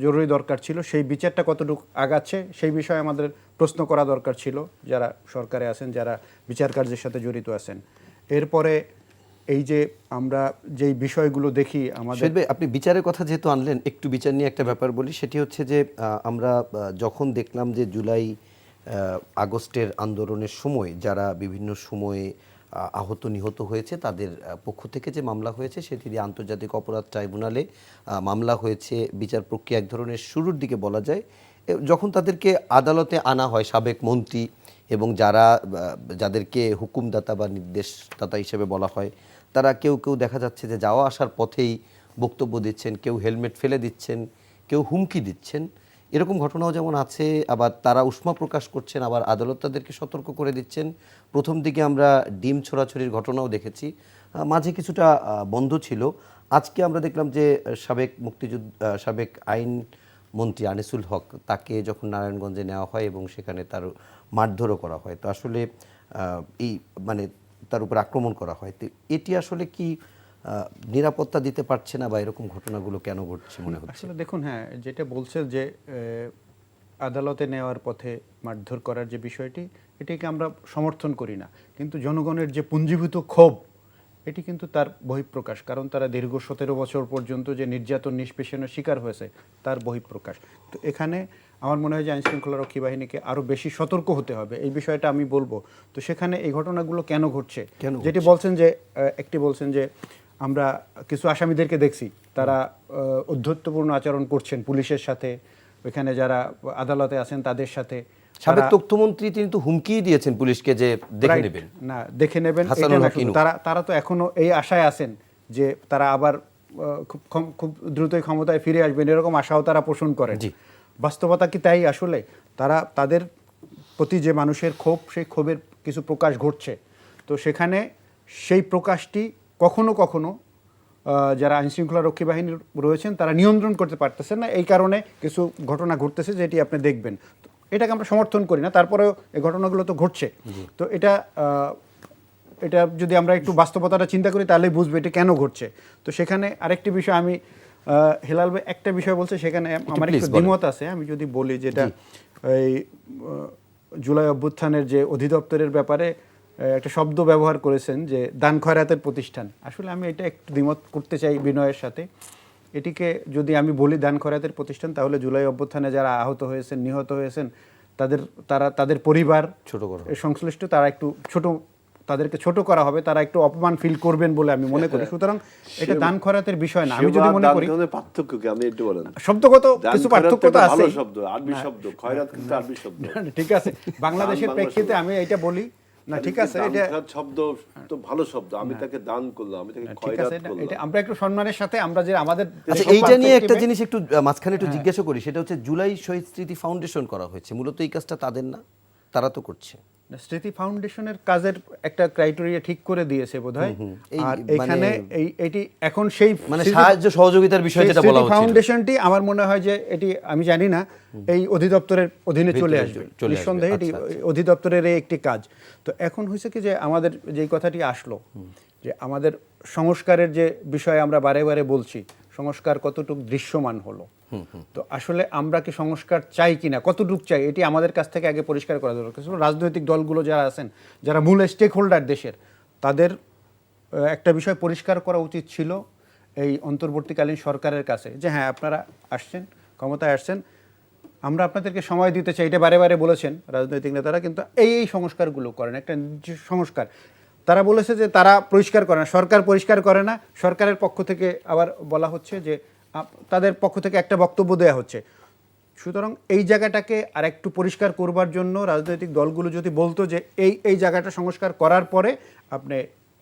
জরুরি দরকার ছিল। সেই বিচারটা কতটুকু আগাচ্ছে সেই বিষয়ে আমাদের প্রশ্ন করা দরকার ছিল যারা সরকারে আছেন, যারা বিচার কার্যের সাথে জড়িত আছেন। এরপরে এই যে আমরা যেই বিষয়গুলো দেখি আমাদের, আপনি বিচারের কথা যেহেতু আনলেন, একটু বিচার নিয়ে একটা ব্যাপার বলি। সেটি হচ্ছে যে আমরা যখন দেখলাম যে জুলাই আগস্টের আন্দোলনের সময় যারা বিভিন্ন সময়ে আহত নিহত হয়েছে, তাদের পক্ষ থেকে যে মামলা হয়েছে সেটি আন্তর্জাতিক অপরাধ ট্রাইব্যুনালে মামলা হয়েছে। বিচার প্রক্রিয়া এক ধরনের শুরুর দিকে বলা যায়। যখন তাদেরকে আদালতে আনা হয়, সাবেক মন্ত্রী এবং যাদেরকে হুকুমদাতা বা নির্দেশদাতা হিসেবে বলা হয়, তারা কেউ কেউ দেখা যাচ্ছে যে যাওয়া আসার পথেই বক্তব্য দিচ্ছেন, কেউ হেলমেট ফেলে দিচ্ছেন, কেউ হুমকি দিচ্ছেন। এরকম ঘটনাও যেমন আছে, আবার তারা উষ্মা প্রকাশ করছেন, আবার আদালত তাদেরকে সতর্ক করে দিচ্ছেন। প্রথম দিকে আমরা ডিম ছোড়াছড়ির ঘটনাও দেখেছি, মাঝে কিছুটা বন্ধ ছিল। আজকে আমরা দেখলাম যে সাবেক আইন মন্ত্রী আনিসুল হক, তাকে যখন নারায়ণগঞ্জে নেওয়া হয় এবং সেখানে তার মারধরও করা হয়, তো আসলে এই মানে তার উপর আক্রমণ করা হয়, তো এটি আসলে কি নিরাপত্তা দিতে পারছে না, বা এরকম ঘটনাগুলো কেন ঘটছে মনে হচ্ছে? আসলে দেখুন, হ্যাঁ, যেটা বলছেন যে আদালতে নেওয়ার পথে মারধর করার যে বিষয়টি, এটিকে আমরা সমর্থন করি না, কিন্তু জনগণের যে পুঞ্জীভূত ক্ষোভ, এটি কিন্তু তার বহিঃপ্রকাশ। কারণ তারা দীর্ঘ 17 বছর পর্যন্ত যে নির্যাতন নিষ্পেষণের শিকার হয়েছে, তার বহিঃপ্রকাশ। তো এখানে আমার মনে হয় যে আইনশৃঙ্খলা রক্ষী বাহিনীকে আরও বেশি সতর্ক হতে হবে, এই বিষয়টা আমি বলবো। তো সেখানে এই ঘটনাগুলো কেন ঘটছে, যেটি বলছেন যে একটি বলছেন যে আমরা কিছু আসামিদেরকে দেখছি তারা অধ্যত্বপূর্ণ আচরণ করছেন পুলিশের সাথে, ওইখানে যারা আদালতে আছেন তাদের সাথে। সাবেক তথ্যমন্ত্রী তিনি তো হুমকি দিয়েছেন পুলিশকে যে দেখে নেবেন, না দেখে নেবেন, তারা তো এখনো এই আশায় আছেন যে তারা আবার খুব দ্রুতই ক্ষমতায় ফিরে আসবেন, এরকম আশাও তারা পোষণ করেন। বাস্তবতা কি তাই? আসলে তারা তাদের প্রতি যে মানুষের ক্ষোভ, সেই ক্ষোভের কিছু প্রকাশ ঘটছে। তো সেখানে সেই প্রকাশটি কখনো কখনো যারা আইনশৃঙ্খলা রক্ষী বাহিনী রয়েছেন তারা নিয়ন্ত্রণ করতে পারতেছেন না, এই কারণে কিছু ঘটনা ঘটতেছে যেটি আপনি দেখবেন। এটাকে আমরা সমর্থন করি না, তারপরেও এই ঘটনাগুলো তো ঘটছে। তো এটা যদি আমরা একটু বাস্তবতাটা চিন্তা করি তাহলেই বুঝবো এটা কেন ঘটছে। তো সেখানে আরেকটি বিষয় আমি হেলাল ভাই একটা বিষয় বলছে, সেখানে আমার একটু দ্বিমত আছে। আমি যদি বলি যেটা এই জুলাই অভ্যুত্থানের যে অধিদপ্তরের ব্যাপারে একটা শব্দ ব্যবহার করেছেন যে দান খয়রাতের প্রতিষ্ঠান, আসলে আমি এটা একটু দ্বিমত করতে চাই বিনয়ের সাথে। এটিকে যদি আমি বলি দান খয়রাতের প্রতিষ্ঠান, তাহলে জুলাই অভ্যুত্থানে যারা আহত হয়েছেন, নিহত হয়েছেন, তাদের পরিবার সংশ্লিষ্ট, তারা একটু তাদেরকে ছোট করা হবে, তারা একটু অপমান ফিল করবেন বলে আমি মনে করি। সুতরাং এটা দান খয়রাতের বিষয় না। আমি যদি মনে করি পার্থক্য কি, আপনি একটু বলেন। শব্দগত কিছু পার্থক্য তো আছে, শব্দ আরবি শব্দ, খয়রাত কিন্তু আরবি শব্দ। ঠিক আছে, বাংলাদেশের প্রেক্ষিতে আমি এটা বলি না, ঠিক আছে, এটা শব্দ তো ভালো শব্দ, আমি তাকে দান করলাম, আমি তাকে খয়রাত করলাম। এটা আমরা একটু সম্মানের সাথে আমরা যে আমাদের। আচ্ছা, এইটা নিয়ে একটা জিনিস একটু মাঝখানে একটু জিজ্ঞাসা করি, সেটা হচ্ছে জুলাই শহীদ স্মৃতি ফাউন্ডেশন করা হয়েছে, মূলত এই কাজটা তাদের না, তারা তো করছে। স্মৃতি ফাউন্ডেশনের কাজের একটা ক্রাইটেরিয়া ঠিক করে দিয়েছে বোধহয়, আর এখানে এটি এখন সেই মানে সাহায্য সহযোগিতার বিষয় যেটা বলা হচ্ছে, ফাউন্ডেশনটি আমার মনে হয় যে এটি আমি জানি না এই অধিদপ্তরের অধীনে চলে আসবে, নিঃসন্দেহে এটি অধিদপ্তরের একটি কাজ। তো এখন হয়েছে কি যে আমাদের যেই কথাটি আসলো যে আমাদের সংস্কারের যে বিষয়ে আমরা বারে বারে বলছি, সংস্কার কতটুকু দৃশ্যমান হলো। তো আসলে আমরা কি সংস্কার চাই কিনা, কতটুকু চাই, এটি আমাদের কাছ থেকে আগে পরিষ্কার করা দরকার। রাজনৈতিক দলগুলো যারা আছেন, যারা মূল স্টেক হোল্ডার দেশের, তাদের একটা বিষয় পরিষ্কার করা উচিত ছিল এই অন্তর্বর্তীকালীন সরকারের কাছে যে হ্যাঁ, আপনারা আসছেন, ক্ষমতায় আসছেন, আমরা আপনাদেরকে সময় দিতে চাই, এটা বারে বারে বলেছেন রাজনৈতিক নেতারা, কিন্তু এই সংস্কারগুলো করেন, একটা সংস্কার। তারা বলেছে যে তারা পরিষ্কার করে না, সরকার পরিষ্কার করে না, সরকারের পক্ষ থেকে আবার বলা হচ্ছে যে তাদের পক্ষ থেকে একটা বক্তব্য দেওয়া হচ্ছে। সুতরাং এই জায়গাটাকে আর একটু পরিষ্কার করবার জন্য রাজনৈতিক দলগুলো যদি বলতো যে এই জায়গাটা সংস্কার করার পরে আপনি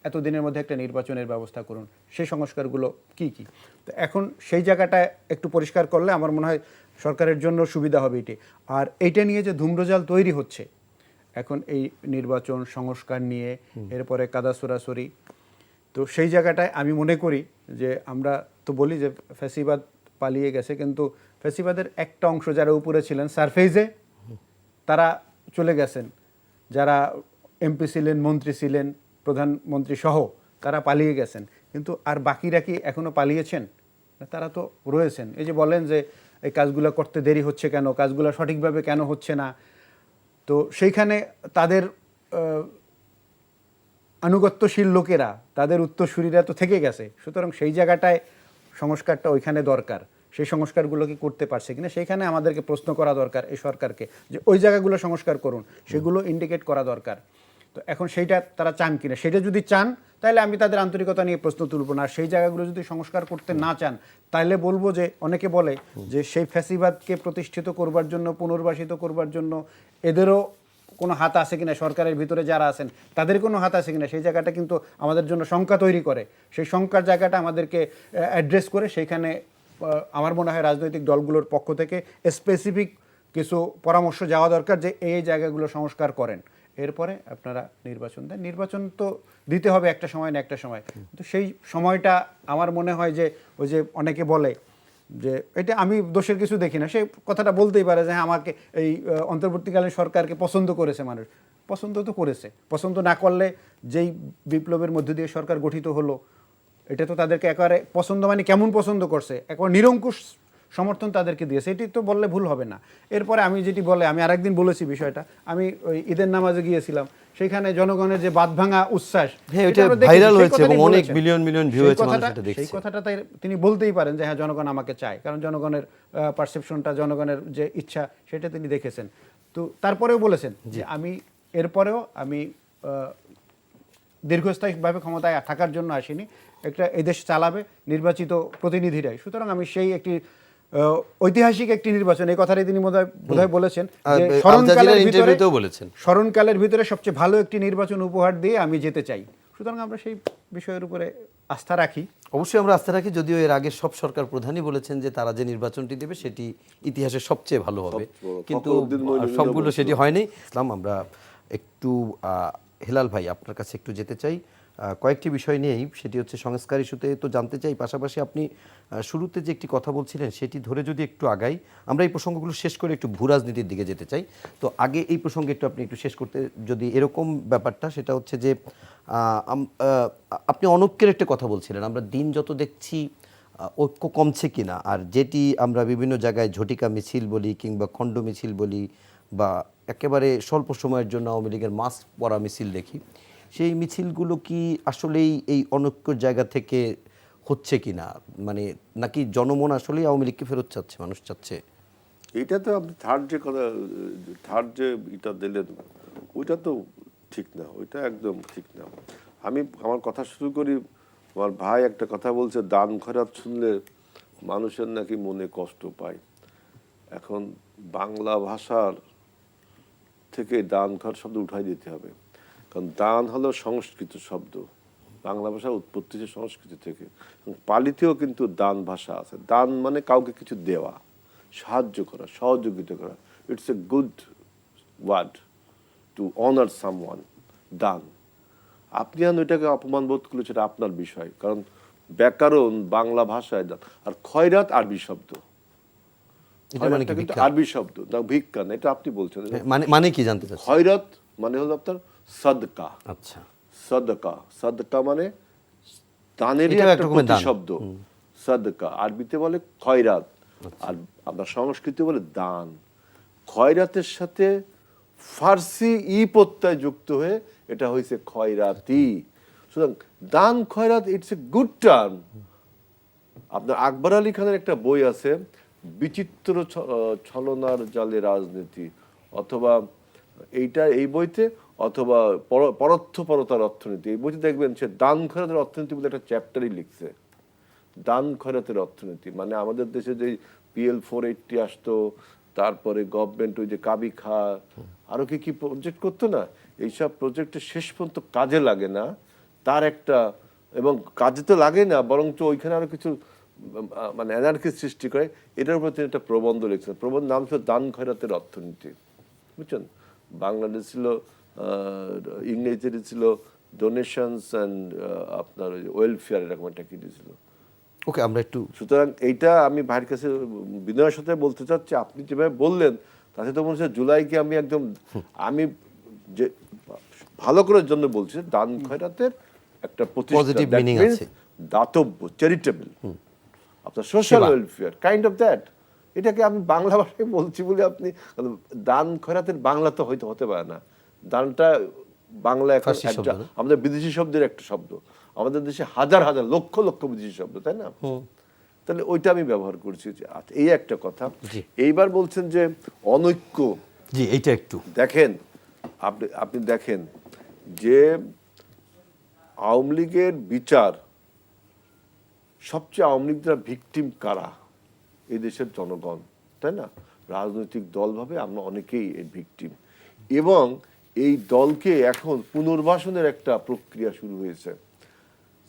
এতদিনের মধ্যে একটা নির্বাচনের ব্যবস্থা করুন, সেই সংস্কারগুলো কি কি, তো এখন সেই জায়গাটা একটু পরিষ্কার করলে আমার মনে হয় সরকারের জন্য সুবিধা হবে এটি। আর এইটা নিয়ে যে ধূম্রজাল তৈরি হচ্ছে এখন এই নির্বাচন সংস্কার নিয়ে, এরপরে কাদা সরাসরি, তো সেই জায়গাটায় আমি মনে করি যে আমরা তো বলি যে ফ্যাসিবাদ পালিয়ে গেছে, কিন্তু ফ্যাসিবাদের একটা অংশ যারা উপরে ছিলেন সারফেজে, তারা চলে গেছেন, যারা এমপি ছিলেন, মন্ত্রী ছিলেন, প্রধানমন্ত্রী সহ, তারা পালিয়ে গেছেন, কিন্তু আর বাকিরা কি এখনো পালিয়েছেন? তারা তো রয়েছেন। এই যে বলেন যে এই কাজগুলো করতে দেরি হচ্ছে কেন, কাজগুলো সঠিকভাবে কেন হচ্ছে না, তো সেইখানে তাদের আনুগত্যশীল লোকেরা, তাদের উত্তরসূরিরা তো থেকে গেছে। সুতরাং সেই জায়গাটায় সংস্কারটা ওইখানে দরকার, সেই সংস্কারগুলো কি করতে পারছে কিনা সেইখানে আমাদেরকে প্রশ্ন করা দরকার এই সরকারকে, যে ওই জায়গাগুলো সংস্কার করুন, সেগুলো ইন্ডিকেট করা দরকার। তো এখন সেইটা তারা চান কিনা, সেটা যদি চান তাহলে আমি তাদের আন্তরিকতা নিয়ে প্রশ্ন তুলব না। আর সেই জায়গাগুলো যদি সংস্কার করতে না চান, তাহলে বলবো যে অনেকে বলে যে সেই ফ্যাসিবাদকে প্রতিষ্ঠিত করবার জন্য, পুনর্বাসিত করবার জন্য এদেরও কোনো হাত আছে কিনা, সরকারের ভিতরে যারা আছেন তাদের কোনো হাত আছে কিনা, সেই জায়গাটা কিন্তু আমাদের জন্য শঙ্কা তৈরি করে। সেই শঙ্কার জায়গাটা আমাদেরকে অ্যাড্রেস করে সেইখানে আমার মনে হয় রাজনৈতিক দলগুলোর পক্ষ থেকে স্পেসিফিক কিছু পরামর্শ যাওয়া দরকার যে এই জায়গাগুলো সংস্কার করেন, এরপরে আপনারা নির্বাচন দেন। নির্বাচন তো দিতে হবে একটা সময় না একটা সময়, কিন্তু সেই সময়টা আমার মনে হয় যে ওই যে অনেকে বলে যে এটা আমি দোষের কিছু দেখি না, সে কথাটা বলতেই পারে যে হ্যাঁ আমাকে এই অন্তর্বর্তীকালীন সরকারকে পছন্দ করেছে মানুষ। পছন্দ তো করেছে, পছন্দ না করলে যেই বিপ্লবের মধ্য দিয়ে সরকার গঠিত হলো, এটা তো তাদেরকে একেবারে পছন্দ মানে কেমন পছন্দ করছে, একবার নিরঙ্কুশ সমর্থন তাদেরকে দিয়েছে, এটি তো বললে ভুল হবে না। এরপরে আমি যেটি বলে, আমি আরেকদিন বলেছি বিষয়টা, আমি ওই ঈদের নামাজে গিয়েছিলাম, সেখানে জনগণের যে বাঁধ ভাঙা উচ্ছ্বাস, হ্যাঁ, এটা এটা আমরা দেখেছি, ভাইরাল সেই হয়েছে এবং কথাটাই অনেক বলেছেন। মিলিয়ন মিলিয়ন ভিউ সেই হয়েছে, মানুষ কথাটা- এটা সেই দেখছে। কথাটা তিনি বলতেই পারেন যে হ্যাঁ জনগণ আমাকে চায়, কারণ জনগণের পারসেপশনটা, জনগণের যে ইচ্ছা সেটা তিনি দেখেছেন। তো তারপরেও বলেছেন যে আমি এরপরেও আমি দীর্ঘস্থায়ীভাবে ক্ষমতায় থাকার জন্য আসিনি, একটা এদেশ চালাবে নির্বাচিত প্রতিনিধিরাই। সুতরাং আমি সেই একটি ঐতিহাসিক একটি নির্বাচন, এই কথাটাই তিনি বোধহয় বলেছেন যে আল জাজিরার ইন্টারভিউতেও বলেছেন। স্মরণকালের ভিতরে সবচেয়ে ভালো একটি নির্বাচন উপহার দিয়ে আমি যেতে চাই। সুতরাং আমরা সেই বিষয়ের উপরে আস্থা রাখি। অবশ্যই আমরা আস্থা রাখি, যদিও এর আগে সব সরকার প্রধানই বলেছেন যে তারা যে নির্বাচনটি দেবে সেটি ইতিহাসের সবচেয়ে ভালো হবে, কিন্তু ফখরুদ্দিন মইনুদ্দিনও সবগুলো বলছিল। সেটি হয়নি। ইসলাম, আমরা একটু হেলাল ভাই আপনার কাছে একটু যেতে চাই কয়েকটি বিষয় নিয়েই, সেটি হচ্ছে সংস্কার ইস্যুতে তো জানতে চাই, পাশাপাশি আপনি শুরুতে যে একটি কথা বলছিলেন সেটি ধরে যদি একটু আগাই, আমরা এই প্রসঙ্গগুলো শেষ করে একটু ভূ রাজনীতির দিকে যেতে চাই। তো আগে এই প্রসঙ্গে একটু আপনি একটু শেষ করতে, যদি এরকম ব্যাপারটা, সেটা হচ্ছে যে আপনি অনৈক্যের একটা কথা বলছিলেন, আমরা দিন যত দেখছি ঐক্য কমছে কিনা, আর যেটি আমরা বিভিন্ন জায়গায় ঝটিকা মিছিল বলি কিংবা খণ্ড মিছিল বলি বা একেবারে স্বল্প সময়ের জন্য আওয়ামী লীগের মাস্ক পরা মিছিল দেখি, সেই মিছিলগুলো কি আসলেই এই অনৈক্যর জায়গা থেকে হচ্ছে কিনা, মানে নাকি জনমন আসলেই আওয়ামী লীগকে ফেরত চাচ্ছে, মানুষ চাচ্ছে? এইটা তো আপনি থার্ড যে এটা দিলেন, ওইটা তো ঠিক না, ওইটা একদম ঠিক না। আমি আমার কথা শুরু করি, আমার ভাই একটা কথা বলছে, দান খয়রাত শুনলে মানুষের নাকি মনে কষ্ট পায়। এখন বাংলা ভাষার থেকে দান খয়রাত শব্দ উঠাই দিতে হবে, কারণ দান হলো সংস্কৃত শব্দ, বাংলা ভাষার উৎপত্তি হচ্ছে সংস্কৃত থেকে। পালিতেও কিন্তু দান ভাষা আছে। দান মানে কাউকে কিছু দেওয়া, সাহায্য করা, সহযোগিতা করা। It's a good word to honour someone, দান। আপনি আর ওইটাকে অপমান বোধ করলে সেটা আপনার বিষয়, কারণ ব্যাকরণ বাংলা ভাষায় দান। আর খয়রাত আরবি শব্দ, এটা মানে কি খয়রাতটা কিন্তু ভিক্ষা? আরবি শব্দ না, ভিক্ষা না, এটা আপনি বলছেন। মানে কি জানতে চাচ্ছি? খয়রাত মানে হলো আপনার সদকা। আচ্ছা, সদকা, সদকা মানে দানেরই এটাও একটা এক রকমের দান। প্রতিশব্দ। সদকা আরবিতে বলে খয়রাত, আর আমরা সংস্কৃতে বলে দান। খয়রাতের সাথে ফার্সি ই প্রত্যয় যুক্ত হয়ে এটা হয়েছে খয়রাতি। সুতরাং দান খয়রাত ইটস এ গুড টার্ম। আপনার আকবর আলী খানের একটা বই আছে, বিচিত্র ছলনার জালে রাজনীতি, অথবা এই বইতে, অথবা পরোক্ষপরতার অর্থনীতি, এই বইতে দেখবেন সে দান খয়রাতের অর্থনীতি বলে একটা চ্যাপ্টারই লিখছে। দান খয়রাতের অর্থনীতি মানে আমাদের দেশে যে PL 480 আসতো, তারপরে গভর্নমেন্ট ওই যে কাবি খা আরো কি প্রজেক্ট করতো না, এইসব প্রজেক্টে শেষ পর্যন্ত কাজে লাগে না, তার একটা, এবং কাজে তো লাগে না, বরঞ্চ ওইখানে আরো কিছু মানে এনার্কি সৃষ্টি করে। এটার উপর তিনি একটা প্রবন্ধ লিখছেন, প্রবন্ধ নাম ছিল দান খয়রাতের অর্থনীতি, বুঝছেন। বাংলাদেশ ছিল, ইংরেজিতে ছিল ডোনেশনস অ্যান্ড আপনার ওয়েলফেয়ার, এরকম একটা কি দিয়েছিল। ওকে, আমরা একটু সুতরাং এইটা আমি ভাইয়ের কাছে বিনয়ের সাথে বলতে চাচ্ছি, আপনি যেভাবে বললেন তাতে তো মনে হচ্ছে জুলাইকে আমি একদম, আমি যে ভালো করার জন্য বলছি, দান খয়রাতের একটা Positive meaning আছে। দাতব্য, চ্যারিটেবল, আপনার social welfare, kind of that. এটাকে আমি বাংলা ভাষায় বলছি বলে আপনি, দান খয়রাতের বাংলা তো হয়তো হতে পারে না। দানটা বাংলা এখন ফার্সি শব্দ না? আমাদের বিদেশি শব্দের একটা শব্দ, আমাদের দেশে হাজার হাজার লক্ষ লক্ষ বিদেশি শব্দ, তাই না? তাহলে ওইটা আমি ব্যবহার করছি। আচ্ছা, এই একটা কথা। এইবার বলছেন যে অনৈক্য, জি এইটা একটু দেখেন, আপনি দেখেন যে আওয়ামী লীগের বিচার, সবচেয়ে আওয়ামী লীগ যারা ভিকটিম কারা, এই দেশের জনগণ, তাই না? রাজনৈতিক দল ভাবে আমরা অনেকেই এর ভিকটিম, এবং এই দলকে এখন পুনর্বাসনের একটা প্রক্রিয়া শুরু হয়েছে।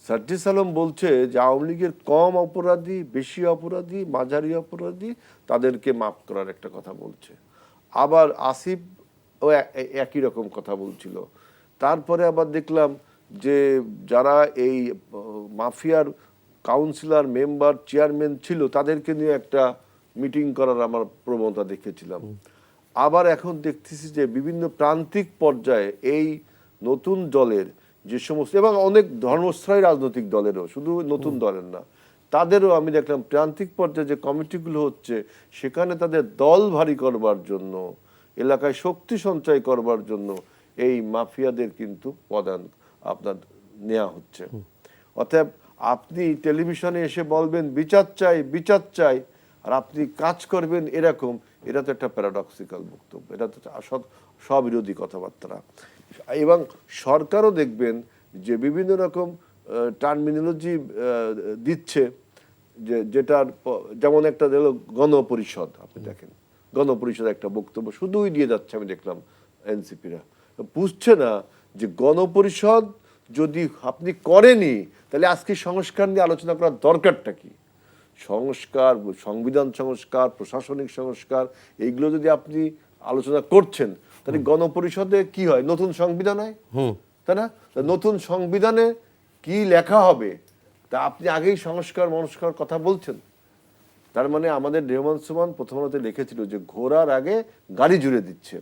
সার্জিস আলম বলছে যে আওয়ামী লীগের কম অপরাধী, বেশি অপরাধী, মাঝারি অপরাধী তাদেরকে মাফ করার একটা কথা বলছে। আবার আসিফ ও একই রকম কথা বলছিল। তারপরে আবার দেখলাম যে যারা এই মাফিয়ার কাউন্সিলর, মেম্বার, চেয়ারম্যান ছিল, তাদেরকে নিয়ে একটা মিটিং করার আমার প্রবণতা দেখেছিলাম। আবার এখন দেখতেছি যে বিভিন্ন প্রান্তিক পর্যায়ে এই নতুন দলের যে সমস্ত, এবং অনেক ধর্মস্থায়ী রাজনৈতিক দলেরও, শুধু নতুন দলের না, তাদেরও আমি দেখলাম প্রান্তিক পর্যায়ে যে কমিটিগুলো হচ্ছে, সেখানে তাদের দল ভারী করবার জন্য, এলাকায় শক্তি সঞ্চয় করবার জন্য এই মাফিয়াদের কিন্তু প্রদান আপনার নেওয়া হচ্ছে। অতএব আপনি টেলিভিশনে এসে বলবেন বিচার চাই, বিচার চাই, আর আপনি কাজ করবেন এরকম, এটা তো একটা প্যারাডক্সিক্যাল বক্তব্য, এটা তো স্ববিরোধী কথাবার্তা। এবং সরকারও দেখবেন যে বিভিন্ন রকম টার্মিনোলজি দিচ্ছে, যেটার যেমন একটা হলো গণপরিষদ। আপনি দেখেন গণপরিষদ একটা বক্তব্য শুধুই দিয়ে যাচ্ছে, আমি দেখলাম এনসিপিরা বুঝছে না যে গণপরিষদ যদি আপনি করেনি, তাহলে আজকে সংস্কার নিয়ে আলোচনা করার দরকারটা কি? সংস্কার, সংবিধান সংস্কার, প্রশাসনিক সংস্কার, এইগুলো যদি আপনি আলোচনা করছেন, তাহলে গণপরিষদে কি হয়? নতুন সংবিধান হয়, তাই না? নতুন সংবিধানে কি লেখা হবে তা আপনি আগেই সংস্কার মনস্কার কথা বলছেন। তার মানে আমাদের রেহমান সুমান প্রথম আলোতে লিখেছিল যে ঘোড়ার আগে গাড়ি জুড়ে দিচ্ছে,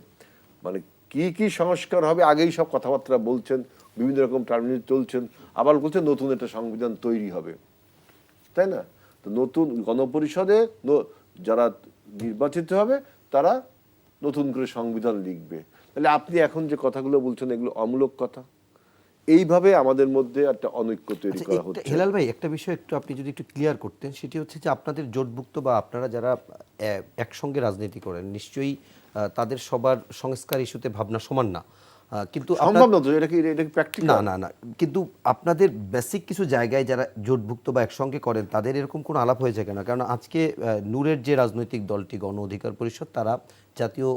মানে কি কি সংস্কার হবে আগেই সব কথাবার্তা বলছেন, বিভিন্ন রকম টার্মিনাল চলছেন, আবার বলছেন নতুন একটা সংবিধান তৈরি হবে, তাই না? তো নতুন গণপরিষদে যারা নির্বাচিত হবে তারা নতুন করে সংবিধান লিখবে। তাহলে আপনি এখন যে কথাগুলো বলছেন এগুলো অমূলক কথা। এইভাবে আমাদের মধ্যে একটা অনৈক্য তৈরি করা হচ্ছে। হেলাল ভাই, একটা বিষয় একটু আপনি যদি একটু ক্লিয়ার করতেন, সেটি হচ্ছে যে আপনাদের জোটভুক্ত বা আপনারা যারা একসঙ্গে রাজনীতি করেন, নিশ্চয়ই তাদের সবার সংস্কার ইস্যুতে ভাবনা সমান না, কিন্তু সম্ভব না তো, এটা কি প্র্যাকটিক্যাল? না না না, কিন্তু আপনাদের বেসিক কিছু জায়গায় যারা জোটভুক্ত বা একসঙ্গে করেন তাদের এরকম কোনো আলাপ হয়েছে কেন? কারণ আজকে নূরের যে রাজনৈতিক দলটি গণ অধিকার পরিষদ, তারা জাতীয়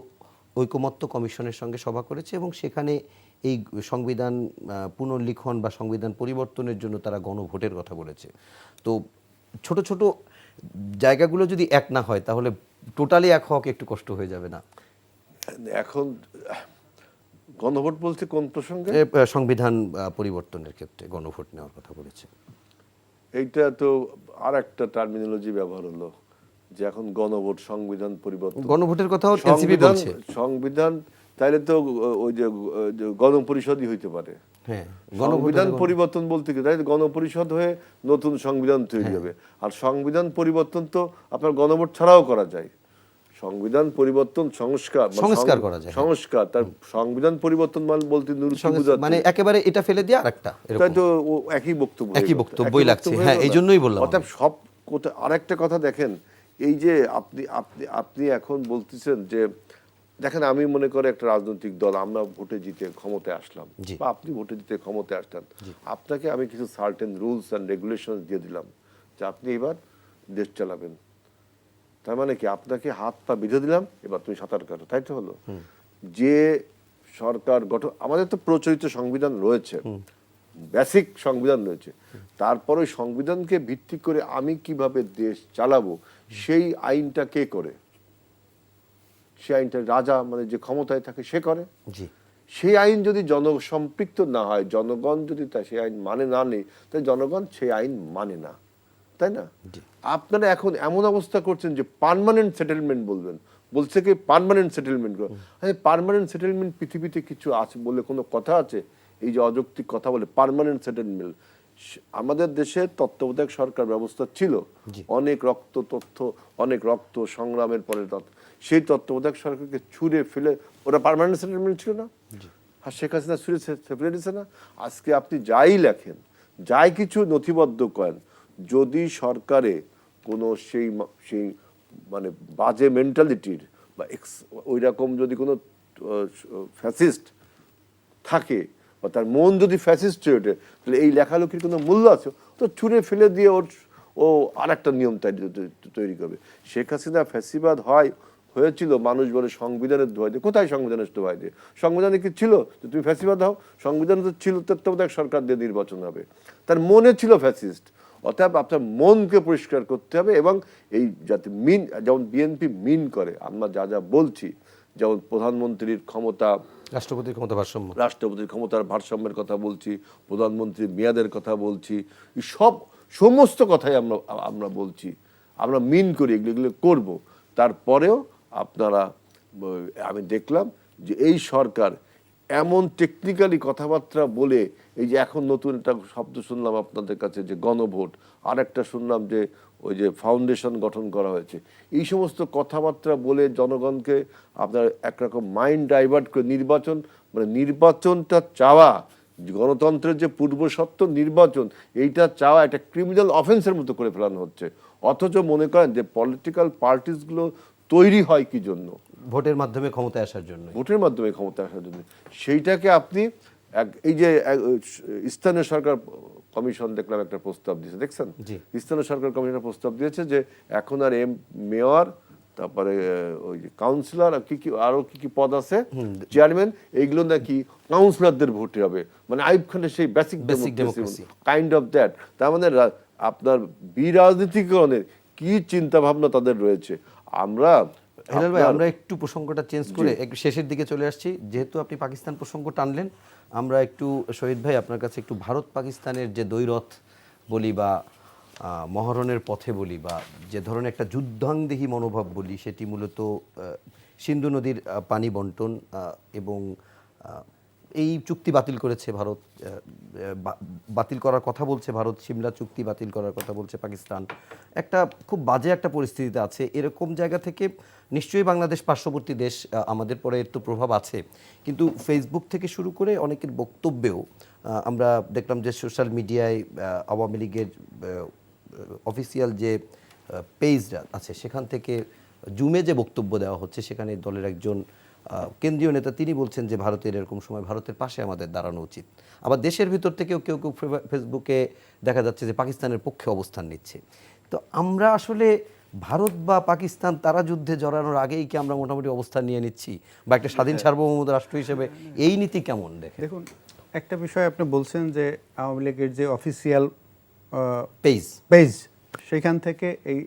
ঐকমত্য কমিশনের সঙ্গে সভা করেছে এবং সেখানে এই সংবিধান পুনর্লিখন বা সংবিধান পরিবর্তনের জন্য তারা গণভোটের কথা বলেছে। তো ছোট ছোট জায়গাগুলো যদি এক না হয় তাহলে টোটালি এক হওয়া একটু কষ্ট হয়ে যাবে না? এখন গণভোট বলতে কোন প্রসঙ্গে? সংবিধান পরিবর্তনের ক্ষেত্রে গণভোট নেওয়ার কথা বলেছে। এইটা তো আর একটা টার্মিনোলজি ব্যবহার হলো যে এখন গণভোট, সংবিধান পরিবর্তন, গণভোটের কথাও এনসিপি বলছে। সংবিধান তাইলে তো ওই যে গণপরিষদই হইতে পারে। হ্যাঁ, সংবিধান পরিবর্তন বলতে কি, তাই গণপরিষদ হয়ে নতুন সংবিধান তৈরি হবে। আর সংবিধান পরিবর্তন তো আপনার গণভোট ছাড়াও করা যায়। সংবিধান পরিবর্তন সংস্কার করা যায়, সংস্কার, তার সংবিধান পরিবর্তন বলতে মানে একেবারে এটা ফেলে দিয়ে আরেকটা, তাই তো একই বক্তব্যই লাগছে। হ্যাঁ, এই জন্যই বললাম। অর্থাৎ সব আরেকটা কথা দেখেন, এই যে আপনি আপনি আপনি এখন বলতেছেন যে দেখেন, আমি মনে করি একটা রাজনৈতিক দল, আমরা ভোটে জিতে ক্ষমতায় আসলাম বা আপনি ভোটে জিতে ক্ষমতায় আসলেন, আপনাকে আমি কিছু সার্টেন রুলস অ্যান্ড রেগুলেশন দিয়ে দিলাম যে আপনি এবার দেশ চালাবেন। তার মানে কি, আপনাকে হাত পা বেঁধে দিলাম, এবার তুমি সাঁতার কাটো, তাই তো হলো? যে সরকার গঠন, আমাদের তো প্রচলিত সংবিধান রয়েছে, বেসিক সংবিধান রয়েছে, তারপর ওই সংবিধানকে ভিত্তি করে আমি কিভাবে দেশ চালাবো সেই আইনটা কে করে? সেই আইনটা রাজা, মানে যে ক্ষমতায় থাকে সে করে। সেই আইন যদি জনসম্পৃক্ত না হয়, জনগণ যদি সেই আইন মানে না নেই, তাই জনগণ সেই আইন মানে না, তাই না? আপনারা এখন এমন অবস্থা করছেন যে পার্মানেন্ট সেটেলমেন্ট বলবেন, বলছে কি পার্মানেন্ট সেটেলমেন্ট। পার্মানেন্ট সেটেলমেন্ট পৃথিবীতে কিছু আছে বলে কোনো কথা আছে? এই যে অযৌক্তিক কথা বলে পার্মানেন্ট সেটেলমেন্ট। আমাদের দেশে তত্ত্বাবধায়ক সরকার ব্যবস্থা ছিল, অনেক রক্ত সংগ্রামের পরে সেই তত্ত্বাবধায়ক সরকারকে ছুঁড়ে ফেলে ওরা পার্মানেন্ট সেটেলমেন্ট ছিল না? আর শেখ হাসিনা ছুঁড়ে ফেলে দিয়েছে না? আজকে আপনি যাই লেখেন, যাই কিছু নথিবদ্ধ করেন, যদি সরকারে কোনো সেই মানে বাজে মেন্টালিটির বা ওই রকম যদি কোনো ফ্যাসিস্ট থাকে বা তার মন যদি ফ্যাসিস্ট হয়ে ওঠে, তাহলে এই লেখালেখির কোনো মূল্য আছে? তো ছুঁড়ে ফেলে দিয়ে ও আর একটা নিয়ম তৈরি করবে। শেখ হাসিনা ফ্যাসিবাদ হয়েছিল, মানুষ বলে সংবিধানের দোহাই দিয়ে। কোথায় সংবিধানের দোহাই দিয়ে? সংবিধানে কি ছিল যে তুমি ফ্যাসিবাদ হও? সংবিধানে তো ছিল তত্ত্বাবধায়ক সরকার দিয়ে নির্বাচন হবে। তার মনে ছিল ফ্যাসিস্ট। অতএব আপনার মনকে পরিষ্কার করতে হবে, এবং এই যাতে যেমন বিএনপি করে, আমরা যা যা বলছি, যেমন প্রধানমন্ত্রীর ক্ষমতা, রাষ্ট্রপতির ক্ষমতার ভারসাম্যের কথা বলছি, প্রধানমন্ত্রীর মেয়াদের কথা বলছি, সব সমস্ত কথাই আমরা আমরা বলছি, আমরা মিন করি, এগুলো করব। তারপরেও আপনারা আমি দেখলাম যে এই সরকার এমন টেকনিক্যালি কথাবার্তা বলে, এই যে এখন নতুন একটা শব্দ শুনলাম আপনাদের কাছে যে গণভোট, আর একটা শুনলাম যে ওই যে ফাউন্ডেশন গঠন করা হয়েছে, এই সমস্ত কথাবার্তা বলে জনগণকে আপনার একরকম মাইন্ড ডাইভার্ট করে নির্বাচনটা চাওয়া, গণতন্ত্রের যে পূর্বশর্ত নির্বাচন, এইটা চাওয়া একটা ক্রিমিনাল অফেন্সের মতো করে ফেলানো হচ্ছে। অথচ মনে করেন যে পলিটিক্যাল পার্টিসগুলো তৈরি হয় কি জন্য? ভোটের মাধ্যমে ক্ষমতায় আসার জন্য। ভোটের মাধ্যমে ক্ষমতা আসার জন্য। সেইটাকে আপনি এই যে স্থানীয় সরকার কমিশন দেখলাম একটা প্রস্তাব দিয়েছে, দেখছেন? স্থানীয় সরকার কমিশনের প্রস্তাব দিয়েছে যে এখন আর মেয়র, তারপরে ওই যে কাউন্সিলর, কি কি আরো কি কি পদ আছে, চেয়ারম্যান, এইগুলো নাকি কাউন্সিলরদের ভোটে হবে। মানে আইয়ুব খানের সেই basic democracy kind of that. তার মানে আপনার বিরাজনীতিকরণের কি চিন্তা ভাবনা তাদের রয়েছে। হেলাল ভাই, আমরা একটু প্রসঙ্গটা চেঞ্জ করে একটু শেষের দিকে চলে আসছি। যেহেতু আপনি পাকিস্তান প্রসঙ্গ টানলেন, আমরা একটু শহীদ ভাই আপনার কাছে একটু ভারত পাকিস্তানের যে দ্বৈরথ বলি বা মহরণের পথে বলি বা যে ধরনের একটা যুদ্ধাংদেহী মনোভাব বলি, সেটি মূলত সিন্ধু নদীর পানি বন্টন এবং এই চুক্তি বাতিল করেছে ভারত, বাতিল করার কথা বলছে ভারত, সিমলা চুক্তি বাতিল করার কথা বলছে পাকিস্তান। একটা খুব বাজে একটা পরিস্থিতিতে আছে। এরকম জায়গা থেকে নিশ্চয়ই বাংলাদেশ পার্শ্ববর্তী দেশ, আমাদের পরে এর তো প্রভাব আছে, কিন্তু ফেসবুক থেকে শুরু করে অনেকের বক্তব্যেও আমরা দেখলাম যে সোশ্যাল মিডিয়ায় আওয়ামী লীগের অফিসিয়াল যে পেজটা আছে সেখান থেকে জুমে যে বক্তব্য দেওয়া হচ্ছে, সেখানে দলের একজন কেন্দ্রীয় নেতা তিনি বলছেন যে ভারতের এরকম সময় ভারতের পাশে আমাদের দাঁড়ানো উচিত। আবার দেশের ভিতর থেকেও কেউ কেউ ফেসবুকে দেখা যাচ্ছে যে পাকিস্তানের পক্ষে অবস্থান নিচ্ছে। তো আমরা আসলে ভারত বা পাকিস্তান তারা যুদ্ধে জড়ানোর আগেই কি আমরা মোটামুটি অবস্থান নিয়ে নিচ্ছি, বা একটা স্বাধীন সার্বভৌম রাষ্ট্র হিসেবে এই নীতি কেমন দেখুন? একটা বিষয় আপনি বলছেন যে আওয়ামী লীগের যে অফিসিয়াল পেজ সেখান থেকে এই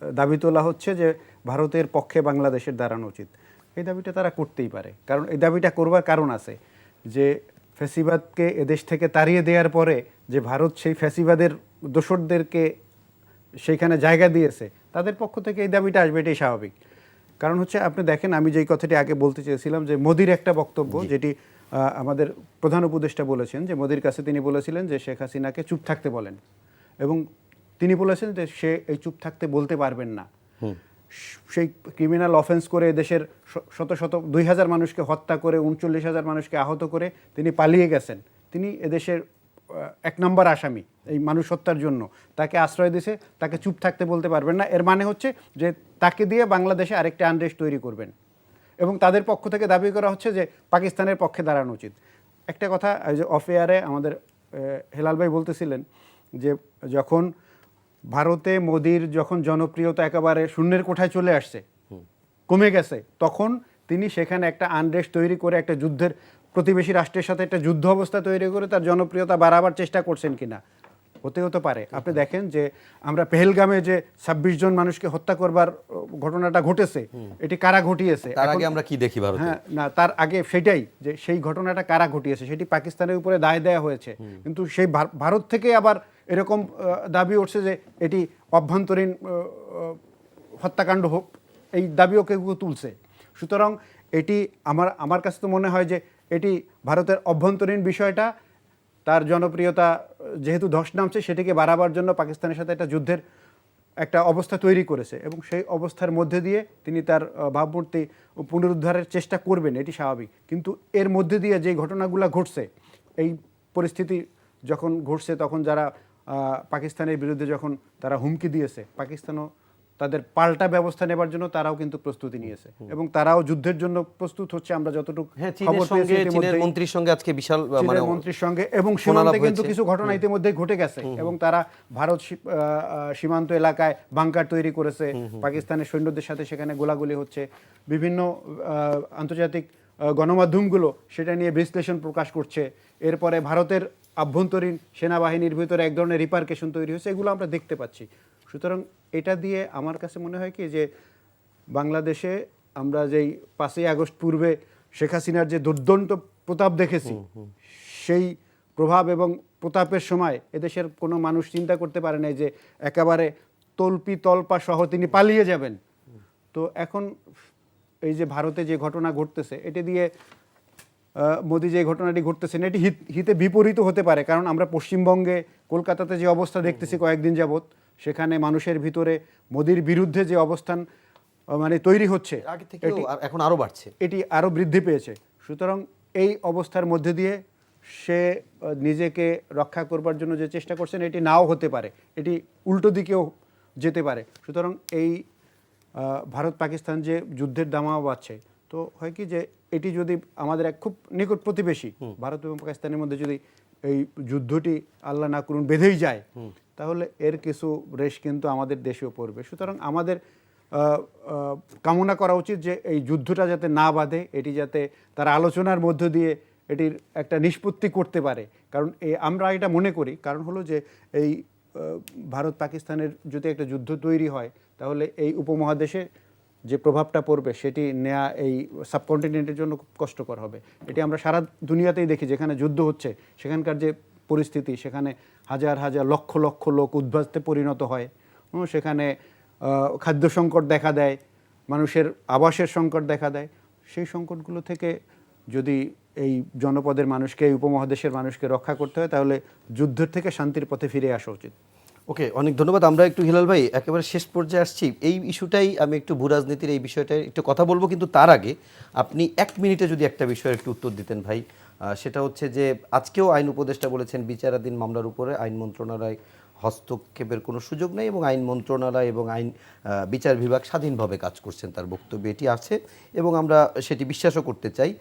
দাবি তোলা হচ্ছে যে ভারতের পক্ষে বাংলাদেশের দাঁড়ানো উচিত। এই দাবিটা তারা করতেই পারে, কারণ এই দাবিটা করবার কারণ আছে যে ফ্যাসিবাদকে এদেশ থেকে তাড়িয়ে দেওয়ার পরে যে ভারত সেই ফ্যাসিবাদের দোসরদেরকে সেইখানে জায়গা দিয়েছে, তাদের পক্ষ থেকে এই দাবিটা আসবে, এটাই স্বাভাবিক। কারণ হচ্ছে আপনি দেখেন, আমি যেই কথাটি আগে বলতে চেয়েছিলাম যে মোদির একটা বক্তব্য, যেটি আমাদের প্রধান উপদেষ্টা বলেছেন যে মোদির কাছে তিনি বলেছিলেন যে শেখ হাসিনাকে চুপ থাকতে বলেন, এবং তিনি বলেছেন যে সে এই চুপ থাকতে বলতে পারবেন না। সেই ক্রিমিনাল অফেন্স করে দেশের শত শত 2000 মানুষকে হত্যা করে 39,000 মানুষকে আহত করে তিনি পালিয়ে গেছেন। তিনি এদেশের 1 নম্বর আসামি এই মানুষ হত্যার জন্য। তাকে আশ্রয় দিয়েছে, তাকে চুপ থাকতে বলতে পারবেন না। এর মানে হচ্ছে যে তাকে দিয়ে বাংলাদেশে আরেকটা আনরেস্ট তৈরি করবেন, এবং তাদের পক্ষ থেকে দাবি করা হচ্ছে যে পাকিস্তানের পক্ষে দাঁড়ানো উচিত। একটা কথা যে অফ এয়ারে আমাদের হেলাল ভাই বলতেছিলেন যে যখন ভারতে মোদির যখন জনপ্রিয়তা একেবারে শূন্যের কোঠায় চলে আসছে, কমে গেছে, তখন তিনি সেখানে একটা আনরেস্ট তৈরি করে একটা যুদ্ধের, প্রতিবেশী রাষ্ট্রের সাথে একটা যুদ্ধ অবস্থা তৈরি করে তার জনপ্রিয়তা বাড়াবার চেষ্টা করছেন কিনা, হতে পারে। আপনি দেখেন যে আমরা পেহেলগামে যে 26 জন মানুষকে হত্যা করবার ঘটনাটা ঘটেছে, এটি কারা ঘটিয়েছে? তার আগে আমরা কি দেখি ভারতে? হ্যাঁ, না, তার আগে সেটাই যে সেই ঘটনাটা কারা ঘটিয়েছে সেটি পাকিস্তানের উপরে দায় দেওয়া হয়েছে, কিন্তু সেই ভারত থেকে আবার এরকম দাবি উঠছে যে এটি অভ্যন্তরীণ হত্যাকাণ্ড হোক, এই দাবিও কেউ তুলছে। সুতরাং এটি আমার কাছে তো মনে হয় যে এটি ভারতের অভ্যন্তরীণ বিষয়টা, তার জনপ্রিয়তা যেহেতু ধস নামছে, সেটিকে বাড়াবার জন্য পাকিস্তানের সাথে একটা যুদ্ধের একটা অবস্থা তৈরি করেছে, এবং সেই অবস্থার মধ্যে দিয়ে তিনি তার ভাবমূর্তি পুনরুদ্ধারের চেষ্টা করবেন, এটি স্বাভাবিক। কিন্তু এর মধ্যে দিয়ে যে ঘটনাগুলো ঘটছে, এই পরিস্থিতি যখন ঘটছে, তখন যারা পাকিস্তানের বিরুদ্ধে যখন তারা হুমকি দিয়েছে, পাকিস্তানও তাদের পাল্টা ব্যবস্থা নেবার জন্য তারাও কিন্তু প্রস্তুতি নিয়েছে, এবং তারাও যুদ্ধের জন্য প্রস্তুত হচ্ছে। আমরা যতটুকু খবর পেয়েছি চীনের মন্ত্রীর সঙ্গে আজকে বিশাল মন্ত্রীর সঙ্গে, এবং সীমান্তে কিন্তু কিছু ঘটনা ইতিমধ্যে ঘটে গেছে, এবং তারা ভারত সীমান্ত এলাকায় বাংকার তৈরি করেছে, পাকিস্তানের সৈন্যদের সাথে সেখানে গোলাগুলি হচ্ছে। বিভিন্ন আন্তর্জাতিক গণমাধ্যমগুলো সেটা নিয়ে বিশ্লেষণ প্রকাশ করছে। এরপরে ভারতের আভ্যন্তরীণ সেনাবাহিনীর ভিতরে এক ধরনের রিপার্কেশন তৈরি হয়েছে, এগুলো আমরা দেখতে পাচ্ছি। সুতরাং এটা দিয়ে আমার কাছে মনে হয় কি যে বাংলাদেশে আমরা যেই 5ই আগস্ট পূর্বে শেখ হাসিনার যে দুর্দন্ত প্রতাপ দেখেছি, সেই প্রভাব এবং প্রতাপের সময় এদেশের কোনো মানুষ চিন্তা করতে পারে নাই যে একেবারে তল্পা সহ তিনি পালিয়ে যাবেন। তো এখন এই যে ভারতে যে ঘটনা ঘটতেছে, এটি দিয়ে মোদি যে ঘটনাটি ঘটতেছেন এটি হিতে বিপরীত হতে পারে। কারণ আমরা পশ্চিমবঙ্গে কলকাতাতে যে অবস্থা দেখতেছি কয়েকদিন যাবৎ, সেখানে মানুষের ভিতরে মোদির বিরুদ্ধে যে অবস্থান মানে তৈরি হচ্ছে, আগে থেকে এখন আরো বাড়ছে, এটি আরো বৃদ্ধি পেয়েছে। সুতরাং এই অবস্থার মধ্যে দিয়ে সে নিজেকে রক্ষা করবার জন্য যে চেষ্টা করছেন এটি নাও হতে পারে, এটি উল্টো দিকেও যেতে পারে। সুতরাং এই ভারত পাকিস্তান যে যুদ্ধের দামাও বাড়ছে, তো হয় কি যে এটি যদি আমাদের এক খুব নিকট প্রতিবেশী ভারত এবং পাকিস্তানের মধ্যে যদি এই যুদ্ধটি আল্লাহ না করুন বেঁধেই যায়, তাহলে এর কিছু রেশ কিন্তু আমাদের দেশেও পড়বে। সুতরাং আমাদের কামনা করা উচিত যে এই যুদ্ধটা যাতে না বাধে, এটি যাতে তারা আলোচনার মধ্য দিয়ে এটির একটা নিষ্পত্তি করতে পারে। কারণ আমরা এটা মনে করি, কারণ হলো যে এই ভারত পাকিস্তানের যদি একটা যুদ্ধ তৈরি হয়, তাহলে এই উপমহাদেশে যে প্রভাবটা পড়বে সেটি নেওয়া এই সাবকন্টিনেন্টের জন্য খুব কষ্টকর হবে। এটি আমরা সারা দুনিয়াতেই দেখি, যেখানে যুদ্ধ হচ্ছে সেখানকার যে পরিস্থিতি, সেখানে হাজার হাজার লক্ষ লক্ষ লোক উদ্বাস্তে পরিণত হয়, সেখানে খাদ্য সংকট দেখা দেয়, মানুষের আবাসের সংকট দেখা দেয়। সেই সংকটগুলো থেকে যদি এই জনপদের মানুষকে, এই উপমহাদেশের মানুষকে রক্ষা করতে হয়, তাহলে যুদ্ধের থেকে শান্তির পথে ফিরে আসা উচিত। ওকে, অনেক ধন্যবাদ। আমরা একটু হিলাল ভাই একেবারে শেষ পর্যায়ে আসছি। এই ইস্যুটাই আমি একটু ভূরাজনীতির এই বিষয়টায় একটু কথা বলবো, কিন্তু তার আগে আপনি 1 মিনিটে যদি একটা বিষয়ের একটু উত্তর দিতেন ভাই। সেটা হচ্ছে যে আজকেও আইন উপদেষ্টা বলেছেন বিচারাধীন মামলার উপরে আইন মন্ত্রণালয় হস্তক্ষেপের কোনো সুযোগ নেই এবং আইন মন্ত্রণালয় এবং আইন বিচার বিভাগ স্বাধীনভাবে কাজ করছেন, তার বক্তব্য এটি আছে এবং আমরা সেটি বিশ্বাসও করতে চাই।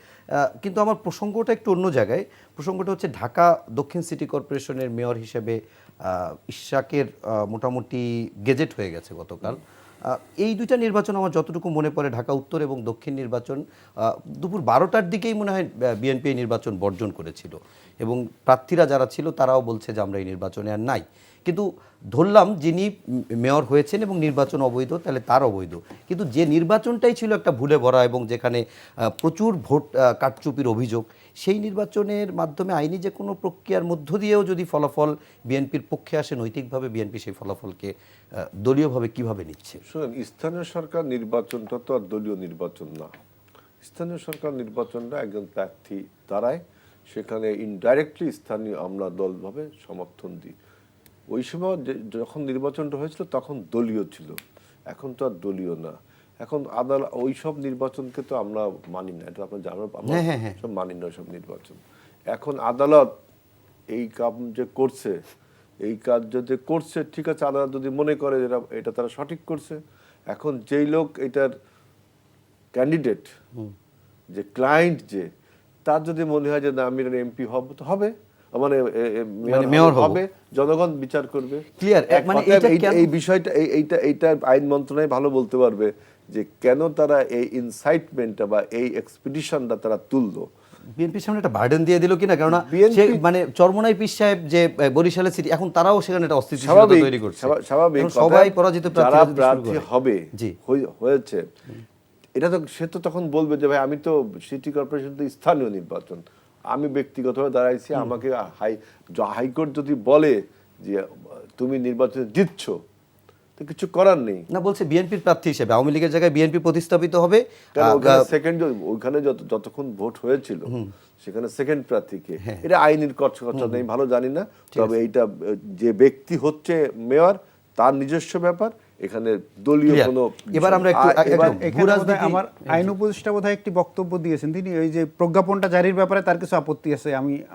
কিন্তু আমার প্রসঙ্গটা একটু অন্য জায়গায়। প্রসঙ্গটা হচ্ছে ঢাকা দক্ষিণ সিটি কর্পোরেশনের মেয়র হিসেবে ইশরাকের মোটামুটি গেজেট হয়ে গেছে গতকাল। এই দুইটা নির্বাচন আমার যতটুকু মনে পড়ে, ঢাকা উত্তর এবং দক্ষিণ নির্বাচন দুপুর 12টার দিকেই মনে হয় বিএনপি এই নির্বাচন বর্জন করেছিল এবং প্রার্থীরা যারা ছিল তারাও বলছে যে আমরা এই নির্বাচনে আর নাই। কিন্তু ধরলাম যিনি মেয়র হয়েছেন এবং নির্বাচন অবৈধ, তাহলে তার অবৈধ। কিন্তু যে নির্বাচনটাই ছিল একটা ভুলে ভরা এবং যেখানে প্রচুর ভোট কারচুপির অভিযোগ, সেই নির্বাচনের মাধ্যমে আইনি যে কোনো প্রক্রিয়ার মধ্য দিয়েও যদি ফলাফল বিএনপির পক্ষে আসে, নৈতিকভাবে বিএনপি সেই ফলাফলকে দলীয়ভাবে কিভাবে নিচ্ছে? শুনুন, স্থানীয় সরকার নির্বাচনটা তো আর দলীয় নির্বাচন না। স্থানীয় সরকার নির্বাচনটা একজন প্রার্থী দাঁড়ায়, সেখানে ইনডাইরেক্টলি স্থানীয় আমরা দলভাবে সমর্থন দিই। ওই সময় যখন নির্বাচনটা হয়েছিল তখন দলীয় ছিল, এখন তো আর দলীয় না। এখন আদালত ওই সব নির্বাচনকে তো আমরা মানি না, এটা আপনার জানার, আমরা সব মানি না সব নির্বাচন। এখন আদালত এই কাজ যে করছে, এই কাজ যদি করছে, ঠিক আছে, আদালত যদি মনে করে এটা তারা সঠিক করছে। এখন যেই লোক এটার ক্যান্ডিডেট, যে ক্লায়েন্ট, যে তার যদি মনে হয় যে না আমি এমপি হব, তো হবে, মানে মেয়র হবে, জনগণ বিচার করবে। ক্লিয়ার। মানে এই বিষয়টা এইটা আইন মন্ত্রণালয় ভালো বলতে পারবে যে কেন তারা এই ইনসাইটমেন্টটা বা এই এক্সপিডিশনটা তারা তুললো। বিএনপির সামনে একটা বার্ডেন দিয়ে দিল কিনা, কেননা মানে চরমোনাই পীর সাহেব যে বরিশালের সিটি, এখন তারাও সেখানে একটা অস্থিতিশীলতা তৈরি করছে। স্বাভাবিক, সবাই পরাজিত প্রার্থী হবে হয়েছে, এটা তো সে তো তখন বলবে যে ভাই আমি তো সিটি কর্পোরেশন তো স্থানীয় নির্বাচন, আমি ব্যক্তিগতভাবে দাঁড়াইছি, আমাকে হাইকোর্ট যদি বলে যে তুমি নির্বাচনে জিতছ, তো কিছু করার নেই। না, বলছে বিএনপির প্রার্থী হিসেবে আওয়ামী লীগের জায়গায় বিএনপি প্রতিস্থাপিত হবে। সেকেন্ড ওইখানে যতক্ষণ ভোট হয়েছিল সেখানে সেকেন্ড প্রার্থীকে, এটা আইনের কচ্ছা নেই, ভালো জানি না, তবে এইটা যে ব্যক্তি হচ্ছে মেয়র তার নিজস্ব ব্যাপার, এখানে দলীয় কোনো। এবার আমরা একটু আমার আইন উপদেষ্টা বোধহয় একটি বক্তব্য দিয়েছেন, তিনি এই যে প্রজ্ঞাপনটা জারির ব্যাপারে তার কিছু আপত্তি আছে,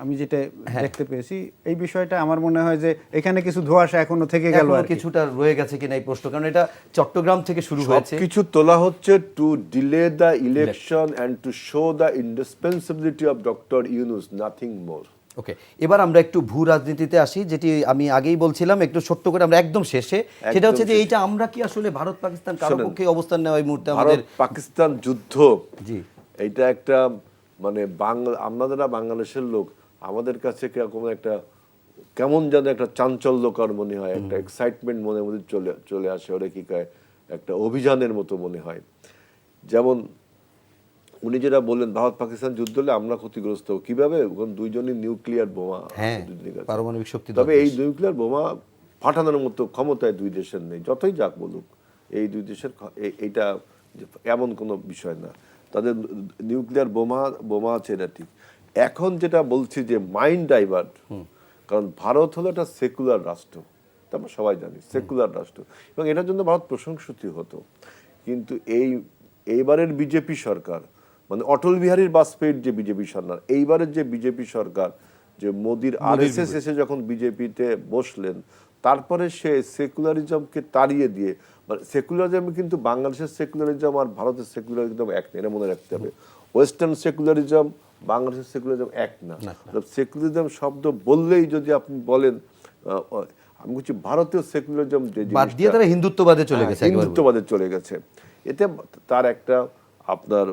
আমি যেটা দেখতে পেয়েছি। এই বিষয়টা আমার মনে হয় যে এখানে কিছু ধোঁয়াশা এখনো থেকে গেল, কিছুটা রয়ে গেছে কিনা এই প্রশ্ন, কারণ এটা চট্টগ্রাম থেকে শুরু হয়েছে। কিছু তোলা হচ্ছে to delay the election and to show the indispensability of doctor Yunus, nothing more. Okay, এবার আমরা একটু ভূ রাজনীতিতে আসি, যেটি আমি আগেই বলছিলাম, একটু ছোট্ট করে আমরা একদম শেষে, সেটা হচ্ছে যে এইটা আমরা কি আসলে ভারত পাকিস্তান কারো পক্ষে অবস্থান নেওয়া এই মুহূর্তে আমাদের পাকিস্তান যুদ্ধ, জি এইটা একটা মানে আমরা বাংলাদেশের লোক, আমাদের কাছে কিরকম একটা কেমন যেন একটা চাঞ্চল্যকর মনে হয়, একটা এক্সাইটমেন্ট মনের মধ্যে চলে আসে, ওরা কি কয় একটা অভিযানের মতো মনে হয়। যেমন উনি যেটা বললেন ভারত পাকিস্তান যুদ্ধ হলে আমরা ক্ষতিগ্রস্ত হব কিভাবে, ওখানে দুইজনই নিউক্লিয়ার বোমা হ্যাঁ, দুজনের কাছে। পারমাণবিক শক্তি। তবে এই নিউক্লিয়ার বোমা ফাটানোর মতো ক্ষমতায় দুই দেশের নেই, যতই যাক বলুক। এই দুই দেশের এইটা এমন কোনো বিষয় না, তাদের নিউক্লিয়ার বোমা আছে, এটা ঠিক। এখন যেটা বলছি যে মাইন্ড ডাইভার্ট, কারণ ভারত হলো একটা সেকুলার রাষ্ট্র, তারপর সবাই জানি সেকুলার রাষ্ট্র, এবং এটার জন্য ভারত প্রশংসিত হতো। কিন্তু এইবারের বিজেপি সরকার, মানে অটল বিহারী বাজপেয়ীর যে বিজেপি সরকার, এইবারের যে বিজেপি সরকার, যে মোদির আরএসএস এসে যখন বিজেপিতে বসলেন, তারপরে সে সেকুলারিজমকে তাড়িয়ে দিয়ে, মানে সেকুলারিজম কিন্তু বাংলাদেশের সেকুলারিজম আর ভারতের সেকুলারিজম এক না, এটা মনে রাখতে হবে। ওয়েস্টার্ন সেকুলারিজম, বাংলাদেশের সেকুলারিজম এক না। সেকুলারিজম শব্দ বললেই যদি আপনি বলেন, আমি বলছি ভারতীয় সেকুলারিজম যে বাদ দিয়ে তারা হিন্দুত্ববাদে চলে গেছে, হিন্দুত্ববাদে চলে গেছে। এতে তার একটা আপনার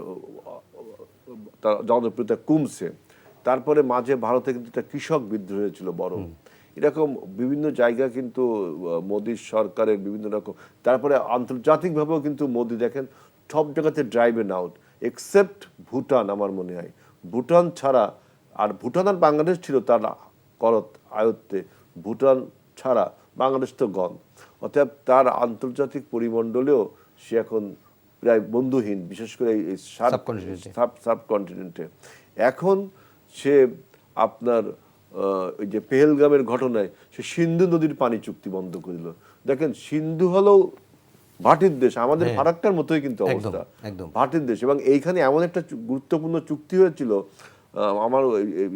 তার জনপ্রিয়তা কমছে। তারপরে মাঝে ভারতে কিন্তু একটা কৃষক বিদ্রোহ হয়েছিল বড়, এরকম বিভিন্ন জায়গা কিন্তু মোদির সরকারের বিভিন্ন রকম। তারপরে আন্তর্জাতিকভাবেও কিন্তু মোদি দেখেন সব জায়গাতে drive and out, except Bhutan. আমার মনে হয় ভুটান ছাড়া, আর ভুটান আর বাংলাদেশ ছিল তার আয়ত্তে, ভুটান ছাড়া বাংলাদেশ তো গণ। অতএব তার আন্তর্জাতিক পরিমণ্ডলেও সে এখন প্রায় বন্ধুহীন, বিশেষ করে এই সাবকন্টিনেন্টে। এখন সে আপনার ওই যে পেহেলগামের ঘটনায় সে সিন্ধু নদীর পানি চুক্তি বন্ধ করে দিল। দেখেন, সিন্ধু হলো ভাটির দেশ, আমাদের ফারাক্কার মতোই কিন্তু অবস্থা, ভাটির দেশ। এবং এইখানে এমন একটা গুরুত্বপূর্ণ চুক্তি হয়েছিল, আমার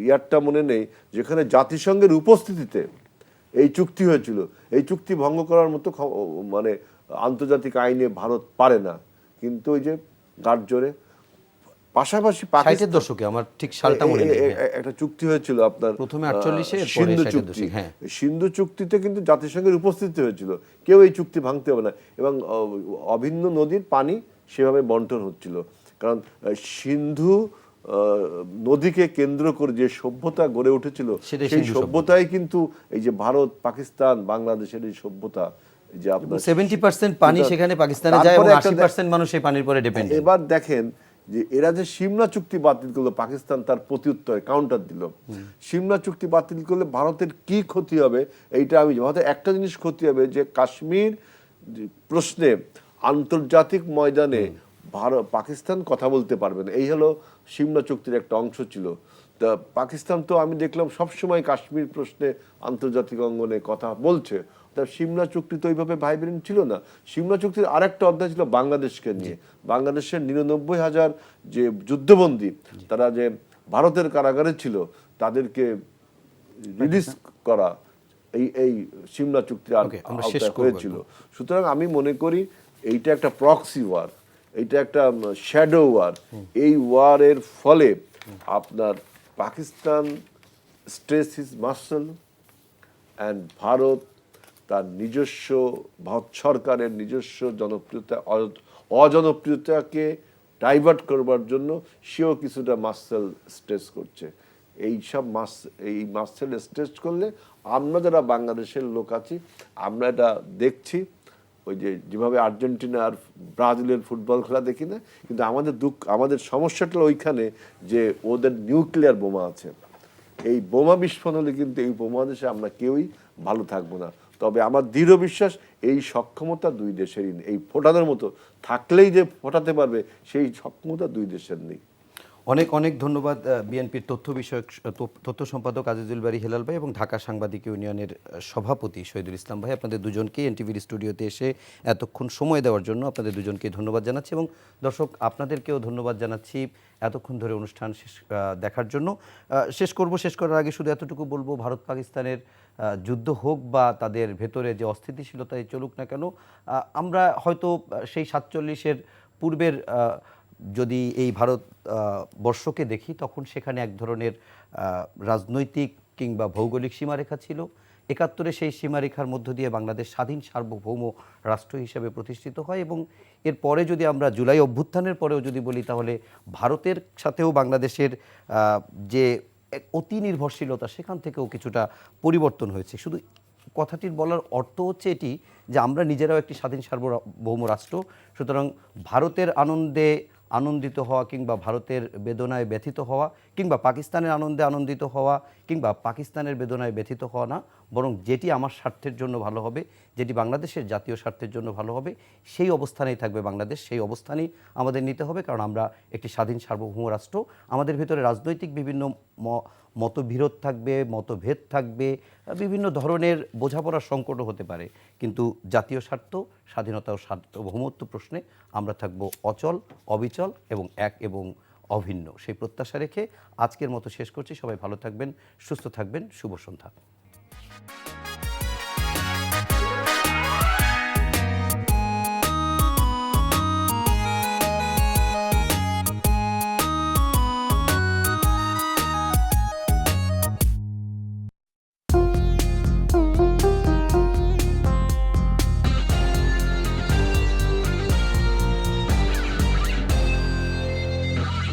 ইয়ারটা মনে নেই, যেখানে জাতিসংঘের উপস্থিতিতে এই চুক্তি হয়েছিল। এই চুক্তি ভঙ্গ করার মতো মানে আন্তর্জাতিক আইনে ভারত পারে না, কিন্তু ওই যে গাঢ় জোরে। পাশাপাশি ষাটের দশকে, আমার ঠিক সালটা মনে নেই, একটা চুক্তি হয়েছিল আপনার প্রথমে 48-এ, সিন্ধু চুক্তি। সিন্ধু চুক্তিতে কিন্তু জাতিসংঘের উপস্থিতি হয়েছিল, কেউ এই চুক্তি ভাঙতে হবে না, এবং অভিন্ন নদীর পানি সেভাবে বন্টন হচ্ছিল। কারণ সিন্ধু নদীকে কেন্দ্র করে যে সভ্যতা গড়ে উঠেছিল, সেই সভ্যতাই কিন্তু এই যে ভারত, পাকিস্তান, বাংলাদেশের এই সভ্যতা, যে আপনার 70% পানি সেখানে পাকিস্তানে যায় এবং 80% মানুষ সেই পানির পরে ডিপেন্ডেন্ট। এবার দেখেন যে এরা যে সিমলা চুক্তি বাতিল করলো, পাকিস্তান তার প্রত্যুত্তরে কাউন্টার দিল। সিমলা চুক্তি বাতিল করলে ভারতের কি ক্ষতি হবে, এইটা আমি ভারতের একটা জিনিস ক্ষতি হবে, যে কাশ্মীর প্রশ্নে আন্তর্জাতিক ময়দানে পাকিস্তান কথা বলতে পারবে না। এই হলো সিমলা চুক্তির একটা অংশ ছিল। তা পাকিস্তান তো আমি দেখলাম সবসময় কাশ্মীর প্রশ্নে আন্তর্জাতিক অঙ্গনে কথা বলছে। তা সিমলা চুক্তি তো ওইভাবে ভাইব্রেন্ট ছিল না। সিমলা চুক্তির আরেকটা অধ্যায় ছিল বাংলাদেশকে নিয়ে। বাংলাদেশের 99,000 যে যুদ্ধবন্দী, তারা যে ভারতের কারাগারে ছিল, তাদেরকে রিলিজ করা এই সিমলা চুক্তির আওতায় হয়েছিল। সুতরাং আমি মনে করি এইটা একটা প্রক্সি ওয়ার, এইটা একটা শ্যাডো ওয়ার। এই ওয়ারের ফলে আপনার Pakistan stress his muscle, and Bharat তার নিজস্ব, ভারত সরকারের নিজস্ব অজনপ্রিয়তাকে ডাইভার্ট করবার জন্য সেও কিছুটা মাসেল স্ট্রেস করছে। এই মাসেল স্ট্রেস করলে আমরা যারা বাংলাদেশের লোক আছি, আমরা এটা দেখছি। ওই যেভাবে আর্জেন্টিনা আর ব্রাজিলের ফুটবল খেলা দেখি না, কিন্তু আমাদের সমস্যাটা ওইখানে যে ওদের নিউক্লিয়ার বোমা আছে। এই বোমা বিস্ফোরণ হলে কিন্তু এই উপমহাদেশে আমরা কেউই ভালো থাকবো না। তবে আমার দৃঢ় বিশ্বাস এই সক্ষমতা দুই দেশেরই নেই। এই ফোটানোর মতো থাকলেই যে ফোটাতে পারবে, সেই সক্ষমতা দুই দেশের নেই। অনেক অনেক ধন্যবাদ বিএনপির তথ্য সম্পাদক আজিজুল বারী হেলাল ভাই এবং ঢাকা সাংবাদিক ইউনিয়নের সভাপতি শহীদুল ইসলাম ভাই। আপনাদের দুজনকে এনটিভির স্টুডিওতে এসে এতক্ষণ সময় দেওয়ার জন্য আপনাদের দুজনকে ধন্যবাদ জানাচ্ছি, এবং দর্শক আপনাদেরকেও ধন্যবাদ জানাচ্ছি এতক্ষণ ধরে অনুষ্ঠান দেখার জন্য। শেষ করার আগে শুধু এতটুকু বলবো, ভারত পাকিস্তানের যুদ্ধ হোক বা তাদের ভেতরে যে অস্থিতিশীলতায় চলুক না কেন, আমরা হয়তো সেই 47-এর পূর্বের যদি এই ভারত বর্ষকে দেখি, তখন সেখানে এক ধরনের রাজনৈতিক কিংবা ভৌগোলিক সীমারেখা ছিল। 71-এ সেই সীমারেখার মধ্য দিয়ে বাংলাদেশ স্বাধীন সার্বভৌম রাষ্ট্র হিসেবে প্রতিষ্ঠিত হয়, এবং এরপরে যদি আমরা জুলাই অভ্যুত্থানের পরেও যদি বলি, তাহলে ভারতের সাথেও বাংলাদেশের যে অতি নির্ভরশীলতা, সেখান থেকেও কিছুটা পরিবর্তন হয়েছে। শুধু কথাটির বলার অর্থ হচ্ছে এটি যে আমরা নিজেরাও একটি স্বাধীন সার্বভৌম রাষ্ট্র, সুতরাং ভারতের আনন্দে আনন্দিত হওয়া কিংবা ভারতের বেদনায় ব্যথিত হওয়া কিংবা পাকিস্তানের আনন্দে আনন্দিত হওয়া কিংবা পাকিস্তানের বেদনায় ব্যথিত হওয়া না, বরং যেটি আমার স্বার্থের জন্য ভালো হবে, যেটি বাংলাদেশের জাতীয় স্বার্থের জন্য ভালো হবে, সেই অবস্থানেই থাকবে বাংলাদেশ, সেই অবস্থানই আমাদের নিতে হবে। কারণ আমরা একটি স্বাধীন সার্বভৌম রাষ্ট্র। আমাদের ভিতরে রাজনৈতিক বিভিন্ন মতবিরোধ থাকবে, মতভেদ থাকবে, বিভিন্ন ধরনের বোঝাপড়ার সংকটও হতে পারে, কিন্তু জাতীয় স্বার্থ, স্বাধীনতা ও সার্বভৌমত্ব প্রশ্নে আমরা থাকব অচল, অবিচল এবং এক এবং অভিন্ন। সেই প্রত্যাশা রেখে আজকের মতো শেষ করছি। সবাই ভালো থাকবেন, সুস্থ থাকবেন। শুভ সন্ধ্যা।